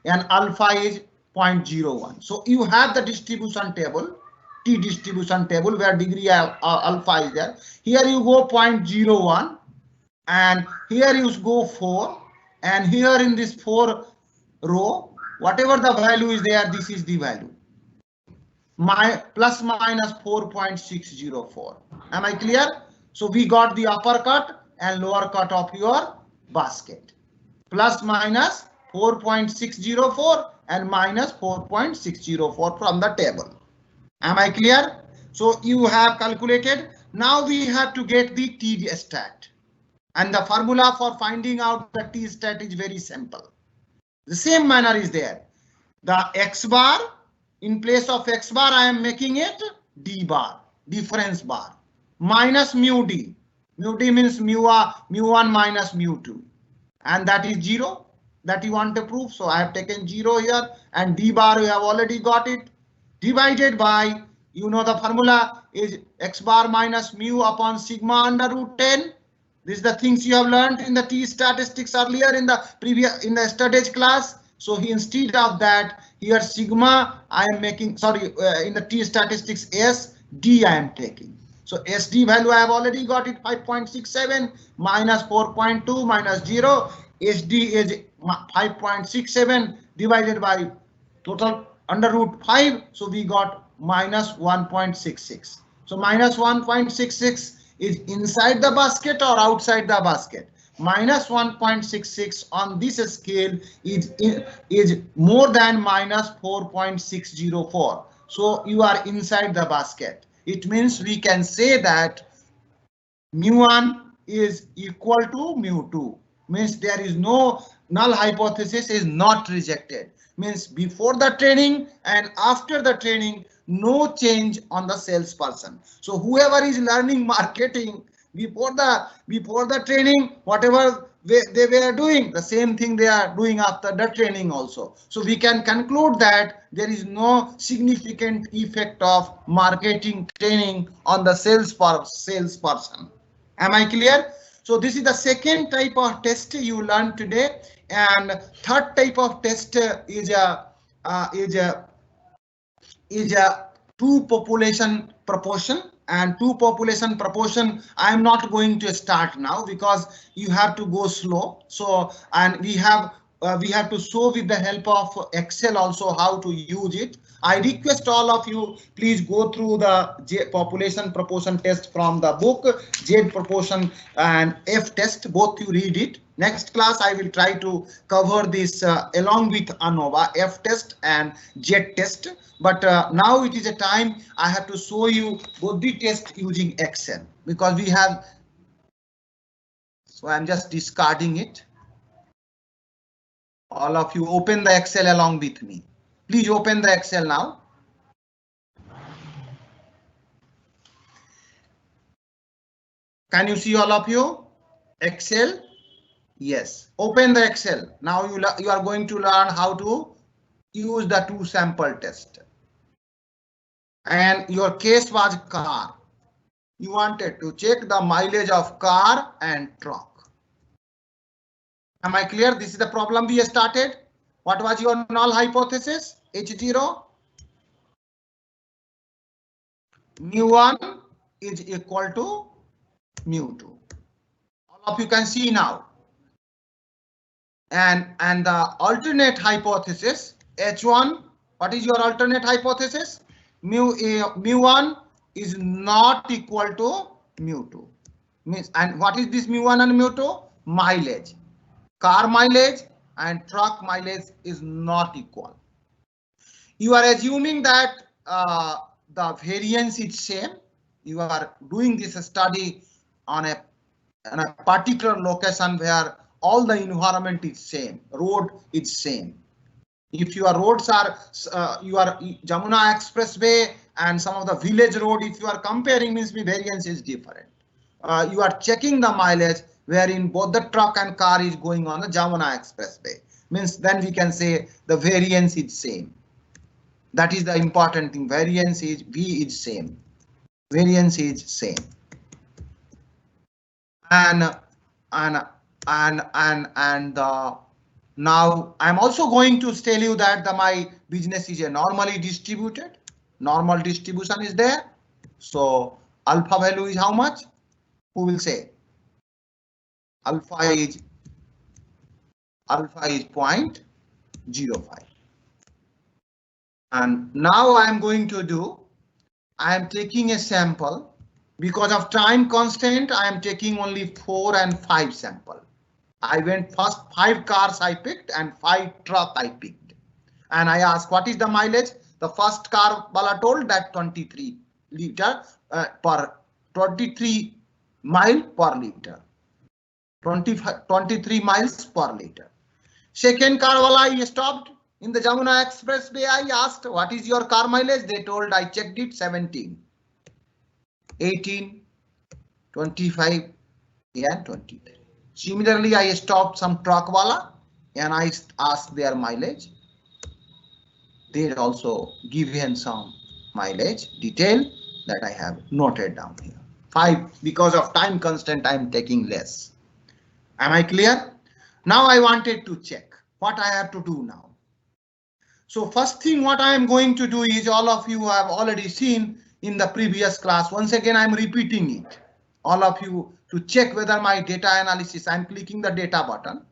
and alpha is 0.01. So you have the distribution table, T distribution table where degree of alpha is there. Here you go 0.01 and here you go 4 and here in this 4 row, whatever the value is there, this is the value. plus minus 4.604. Am I clear? So we got the upper cut and lower cut of your basket. Plus minus 4.604 and minus 4.604 from the table. Am I clear? So you have calculated. Now we have to get the T stat. And the formula for finding out the T stat is very simple. The same manner is there. The X bar, in place of X bar, I am making it D bar, difference bar, minus mu D. Mu D means mu1 minus mu2. And that is 0 that you want to prove. So I have taken 0 here, and D bar, you have already got it. Divided by, you know, the formula is X bar minus mu upon sigma under root 10. This is the things you have learned in the T statistics earlier in the yesterday's class. So instead of that, here sigma I am making, sorry, in the T statistics S D I am taking. So SD value I have already got it, 5.67 minus 4.2 minus 0. SD is 5.67 divided by total under root 5. So we got minus 1.66. So minus 1.66 is inside the basket or outside the basket. Minus 1.66 on this scale is more than minus 4.604. So you are inside the basket. It means we can say that mu1 is equal to mu2. Means there is no null hypothesis is not rejected. Means before the training and after the training, no change on the salesperson. So whoever is learning marketing before the training, whatever they were doing, the same thing they are doing after the training also. So we can conclude that there is no significant effect of marketing training on the salesperson. Am I clear? So this is the second type of test you learned today, and third type of test is a two population proportion. And two population proportion I am not going to start now because you have to go slow. So, and we have to show with the help of Excel also how to use it. I request all of you, please go through the population proportion test from the book, Z proportion and F test, both you read it. Next class, I will try to cover this along with ANOVA, F test and Z test. But now it is a time I have to show you both the test using Excel because we have. So I'm just discarding it. All of you open the Excel along with me. Please open the Excel now. Can you see all of you? Excel? Yes. Open the Excel. Now you are going to learn how to use the two sample test. And your case was car. You wanted to check the mileage of car and truck. Am I clear? This is the problem we started. What was your null hypothesis? H0. Mu1 is equal to mu2. All of you can see now. And the alternate hypothesis H1. What is your alternate hypothesis? Mu1 is not equal to mu2. Means, and what is this mu1 and mu2? Mileage. Car mileage and truck mileage is not equal. You are assuming that the variance is same. You are doing this study on a particular location where all the environment is same. Road is same. If your roads are Jamuna Expressway and some of the village road, if you are comparing, means the variance is different. You are checking the mileage wherein both the truck and car is going on the Jamuna Expressway. Means then we can say the variance is same. That is the important thing. Variance is V is same. Variance is same. And now I'm also going to tell you that my business is a normally distributed. Normal distribution is there. So alpha value is how much? Who will say? Alpha is 0.05. And now I am going to do, I am taking a sample. Because of time constant, I am taking only 4 and 5 sample. I went first 5 cars I picked and 5 truck I picked. And I asked, what is the mileage? The first car wala told that 23 liter per 23 mile per liter. 23 miles per liter. Second car wala I stopped in the Jamuna Expressway. I asked, what is your car mileage? They told, I checked it, 17, 18, 25 and 23. Similarly, I stopped some truck wala and I asked their mileage. They also given some mileage detail that I have noted down here. 5, because of time constant, I am taking less. Am I clear? Now I wanted to check what I have to do now. So first thing what I am going to do is, all of you have already seen in the previous class. Once again, I am repeating it. All of you to check whether my data analysis, I am clicking the data button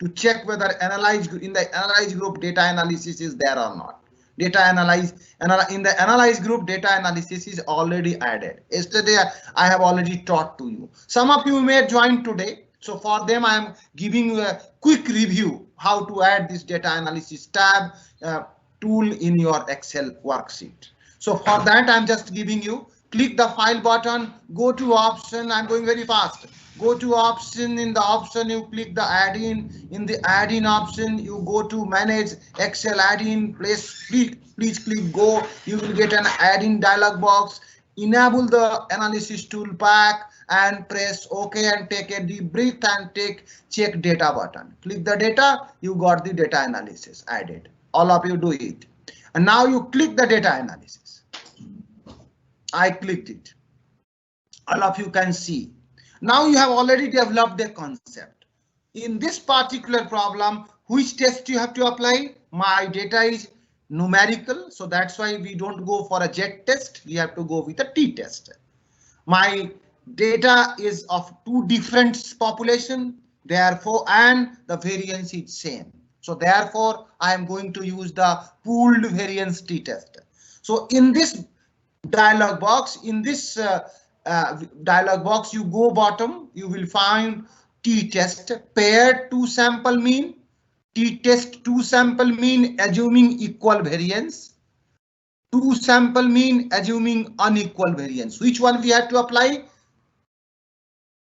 to check whether in the analyze group data analysis is there or not. Data analyze, in the analyze group, data analysis is already added. Yesterday I have already taught to you. Some of you may join today. So for them, I am giving you a quick review how to add this data analysis tab tool in your Excel worksheet. So for that, I'm just giving you, click the file button, go to option. I'm going very fast. Go to option. In the option, you click the add-in. In the add-in option, you go to manage Excel add-in. Please click go. You will get an add-in dialog box. Enable the analysis tool pack and press OK and take a deep breath and check data button. Click the data. You got the data analysis added. All of you do it. And now you click the data analysis. I clicked it. All of you can see. Now you have already developed a concept. In this particular problem, which test you have to apply? My data is numerical, so that's why we don't go for a Z test. We have to go with a T test. My data is of 2 different population, therefore, and the variance is same. So therefore, I am going to use the pooled variance T test. So in this dialog box, you go bottom, you will find T test paired 2 sample mean, T test 2 sample mean assuming equal variance, 2 sample mean assuming unequal variance. Which one we have to apply?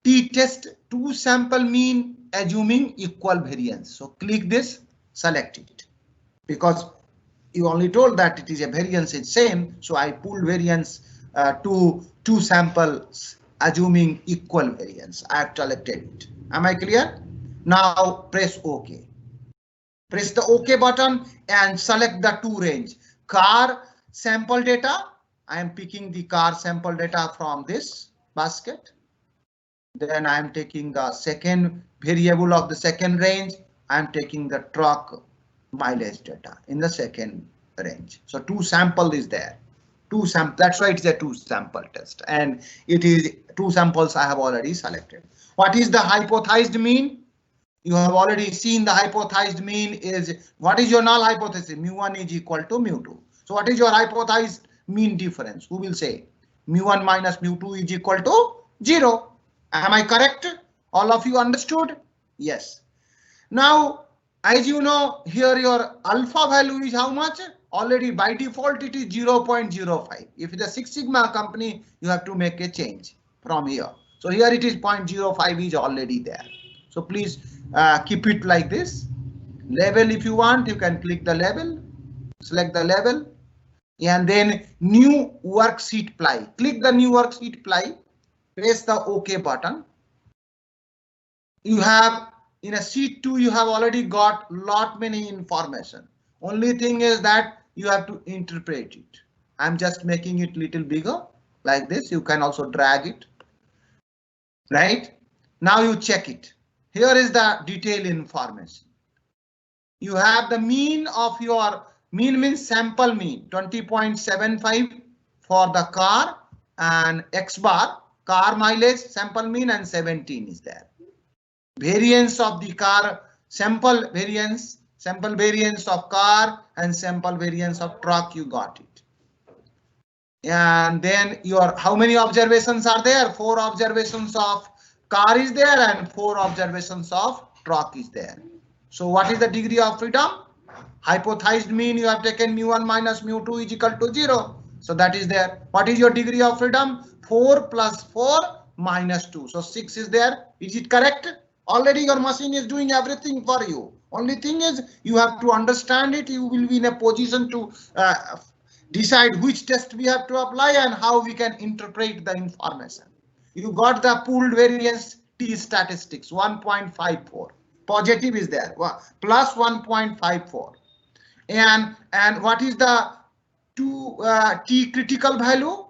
T test 2 sample mean assuming equal variance. So click this, select it, because you only told that it is a variance is same. So I pulled variance to 2 samples assuming equal variance. I have selected it. Am I clear? Now press OK. Press the OK button and select the 2 range. Car sample data. I am picking the car sample data from this basket. Then I am taking the second variable of the second range. I am taking the truck mileage data in the second range. So 2 sample is there. 2 sample. That's why it's a 2 sample test, and it is 2 samples I have already selected. What is the hypothesized mean? You have already seen the hypothesized mean is, what is your null hypothesis? Mu1 is equal to mu2. So what is your hypothesized mean difference? Who will say mu1 minus mu2 is equal to 0? Am I correct? All of you understood? Yes. Now, as you know, here your alpha value is how much? Already by default it is 0.05. If it's a 6 Sigma company, you have to make a change from here. So here it is 0.05 is already there. So please keep it like this. Level, if you want, you can click the level, select the level, and then new worksheet ply. Click the new worksheet ply, press the OK button. You have in a sheet 2, you have already got lot many information. Only thing is that you have to interpret it. I'm just making it little bigger like this. You can also drag it. Right now you check it. Here is the detailed information. You have the mean of your mean means sample mean 20.75 for the car, and X bar car mileage sample mean and 17 is there. Variance of the car sample variance Sample variance of car and sample variance of truck, you got it. And then your, how many observations are there? 4 observations of car is there and 4 observations of truck is there. So what is the degree of freedom? Hypothesized mean you have taken mu1 minus mu2 is equal to 0. So that is there. What is your degree of freedom? 4 plus 4 minus 2. So 6 is there. Is it correct? Already your machine is doing everything for you. Only thing is you have to understand it. You will be in a position to decide which test we have to apply and how we can interpret the information. You got the pooled variance T statistics 1.54. Positive is there, plus 1.54. And what is the T critical value?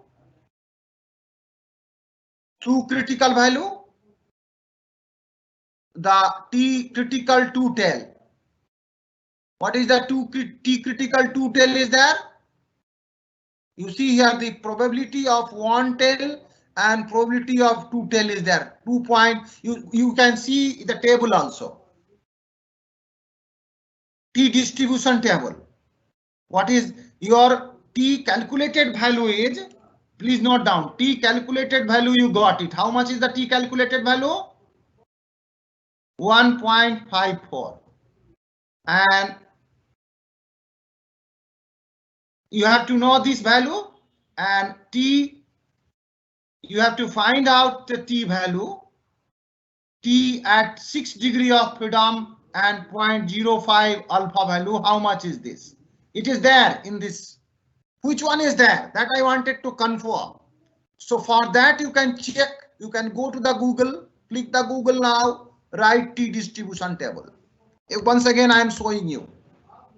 True critical value, the T critical to tail. What is the T critical to tail is there? You see here the probability of one tail and probability of two tail is there. 2 point. You can see the table also. T distribution table. What is your T calculated value is? Please note down. T calculated value, you got it. How much is the T calculated value? 1.54. And you have to know this value, and T, you have to find out the T value. T at 6 degree of freedom and 0.05 alpha value. How much is this? It is there in this. Which one is there? That I wanted to confirm. So for that you can check. You can go to the Google, click the Google now, write T distribution table. Once again I am showing you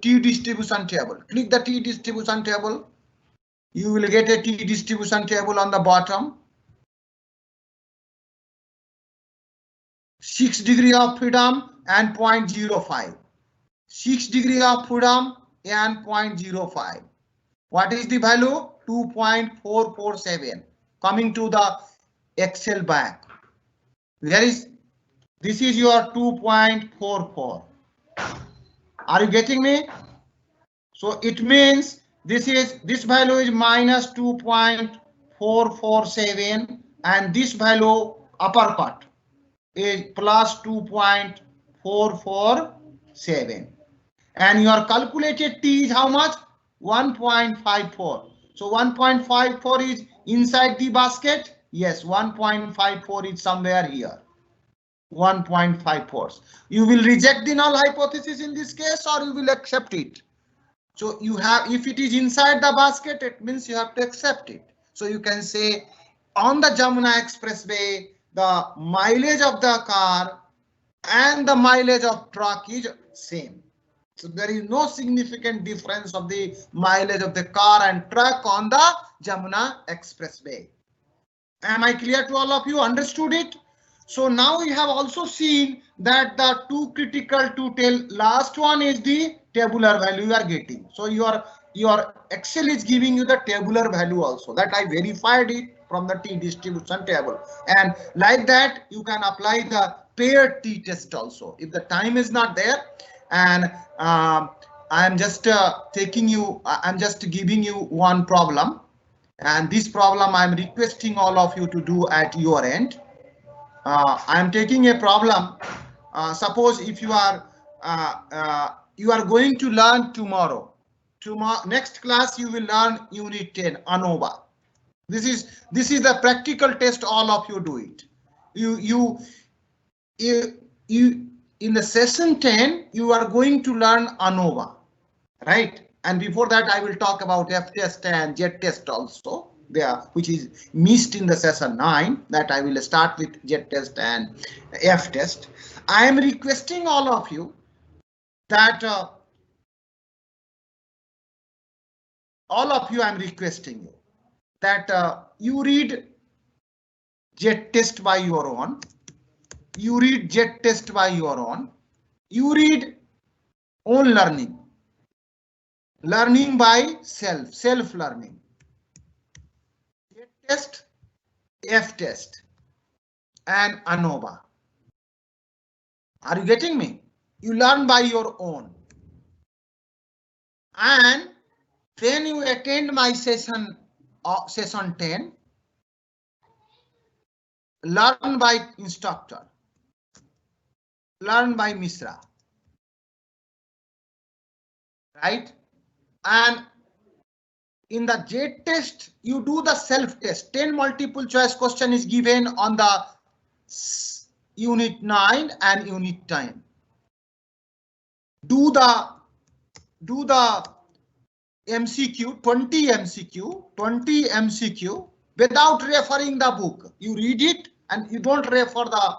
T distribution table. Click the T distribution table. You will get a T distribution table on the bottom. 6 degree of freedom and 0.05. 6 degree of freedom and 0.05. What is the value? 2.447. Coming to the Excel back. This is your 2.44. Are you getting me? So it means this value is minus 2.447 and this value uppercut is plus 2.447. And your calculated T is how much? 1.54. So 1.54 is inside the basket. Yes, 1.54 is somewhere here. 1.54. You will reject the null hypothesis in this case or you will accept it. So you have, if it is inside the basket, it means you have to accept it. So you can say on the Jamuna Expressway, the mileage of the car and the mileage of truck is same. So there is no significant difference of the mileage of the car and truck on the Jamuna Expressway. Am I clear to all of you? Understood it? So now we have also seen that the two critical to tail, last one is the tabular value you are getting. So your Excel is giving you the tabular value also, that I verified it from the T distribution table. And like that you can apply the paired T test also. If the time is not there, and I'm just giving you one problem, and this problem I'm requesting all of you to do at your end. I'm taking a problem. Suppose if you are going to learn tomorrow. Next class you will learn unit 10 ANOVA. This is the practical test. All of you do it. You in the session 10 you are going to learn ANOVA, right? And before that I will talk about F test and Z test also there, which is missed in the session 9. That I will start with Z test and F test. I am requesting all of you that I'm requesting you that you read Z test by your own. You read Z test by your own. You read own learning. Learning by self-learning. Z test, F test, and ANOVA. Are you getting me? You learn by your own. And when you attend my session, session 10, learn by instructor, learn by Misra, right? And in the J test, you do the self test. 10 multiple choice question is given on the unit 9 and unit 10. Do the MCQ, 20 MCQ without referring the book. You read it and you don't refer the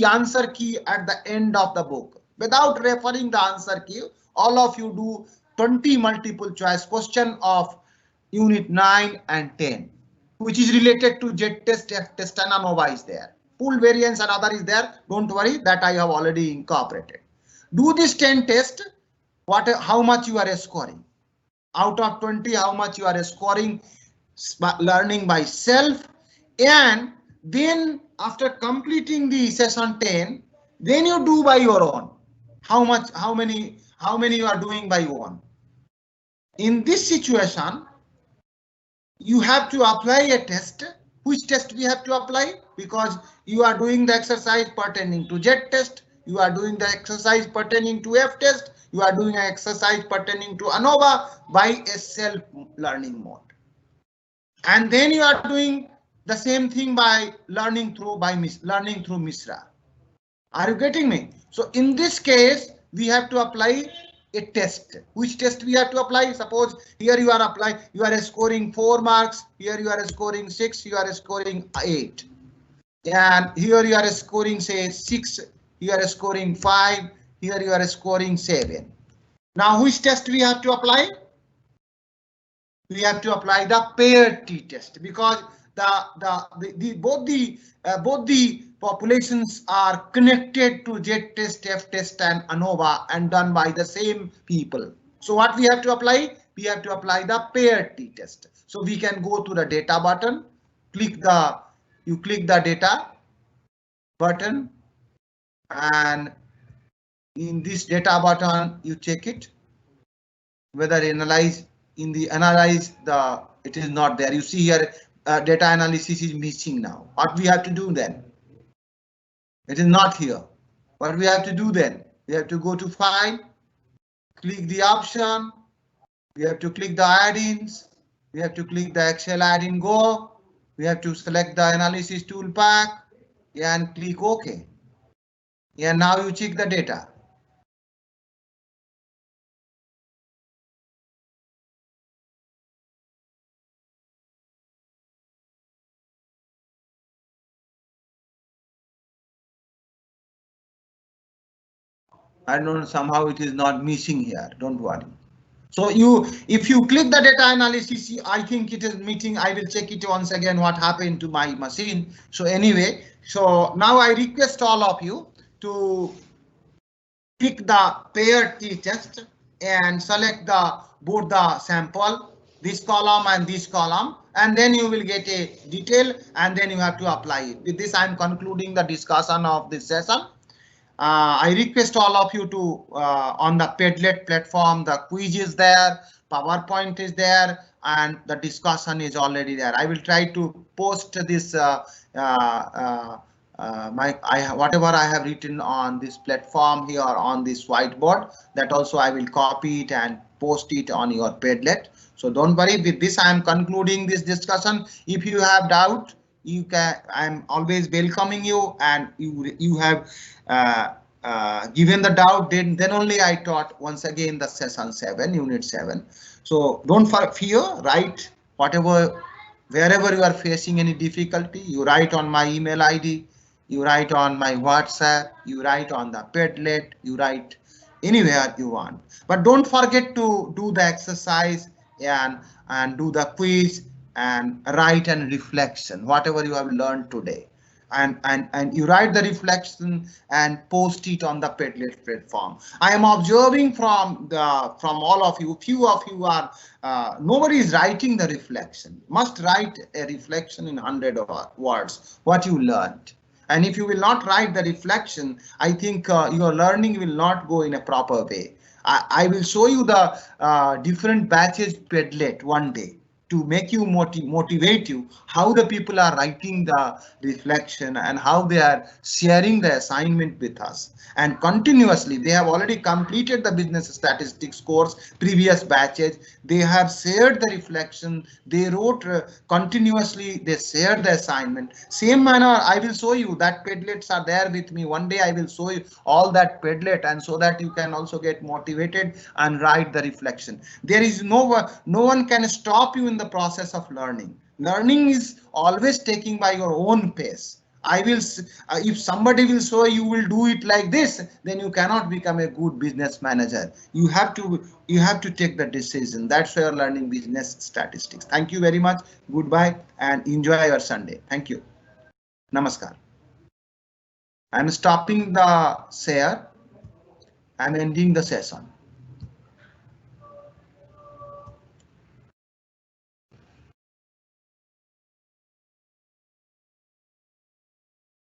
answer key at the end of the book. Without referring the answer key, all of you do 20 multiple choice question of unit 9 and 10, which is related to J test, F test, and ANOVA is there. Pool variance and other is there. Don't worry, that I have already incorporated. Do this 10 test. How much you are scoring? Out of 20, how much you are scoring learning by self? And then after completing the session 10, then you do by your own. How many you are doing by your own? In this situation, you have to apply a test. Which test we have to apply? Because you are doing the exercise pertaining to Z test, you are doing the exercise pertaining to F test, you are doing an exercise pertaining to ANOVA by a self-learning mode. And then you are doing the same thing by learning through Misra. Are you getting me? So in this case, we have to apply a test. Which test we have to apply? Suppose here you are scoring 4 marks, here you are scoring 6, you are scoring 8. And here you are scoring say 6, you are scoring 5, here you are scoring 7. Now which test we have to apply? We have to apply the paired t-test, because both the populations are connected to Z test, F test, and ANOVA and done by the same people. So what we have to apply? We have to apply the paired t-test. So we can go to the data button, click the data button, and in this data button you check it whether analyze. In the analyze, it is not there. You see here data analysis is missing now. What we have to do then? It is not here. What we have to do then? We have to go to file, click the option, we have to click the add-ins, we have to click the Excel add-in Go, we have to select the analysis tool pack and click OK. And now you check the data. I don't know, somehow it is not missing here. Don't worry. So if you click the data analysis, I think it is meeting. I will check it once again what happened to my machine. So anyway, so now I request all of you to pick the paired t-test and select both the sample, this column and this column, and then you will get a detail, and then you have to apply it. With this, I am concluding the discussion of this session. I request all of you to on the Padlet platform, the quiz is there, PowerPoint is there, and the discussion is already there. I will try to post this whatever I have written on this platform here on this whiteboard, that also I will copy it and post it on your Padlet. So don't worry. With this, I am concluding this discussion. If you have doubt, you can. I'm always welcoming you, and you have given the doubt. Then only I taught once again the session 7, unit 7. So don't fear. Write wherever you are facing any difficulty. You write on my email ID. You write on my WhatsApp. You write on the Padlet. You write anywhere you want. But don't forget to do the exercise and do the quiz and write and reflection, whatever you have learned today, and you write the reflection and post it on the Padlet platform. I am observing from all of you, few of you are nobody is writing the reflection. Must write a reflection in 100 words what you learned. And if you will not write the reflection, I think your learning will not go in a proper way. I will show you the different batches Padlet one day to make you motivate you how the people are writing the reflection and how they are sharing the assignment with us. And continuously, they have already completed the business statistics course, previous batches. They have shared the reflection. They wrote continuously. They shared the assignment. Same manner, I will show you that Padlets are there with me. One day I will show you all that Padlet, and so that you can also get motivated and write the reflection. There is no one can stop you in the process of learning. Learning is always taking by your own pace. If somebody will show you will do it like this, then you cannot become a good business manager. You have to take the decision. That's why you're learning business statistics. Thank you very much. Goodbye and enjoy your Sunday. Thank you. Namaskar. I'm stopping the share. I'm ending the session.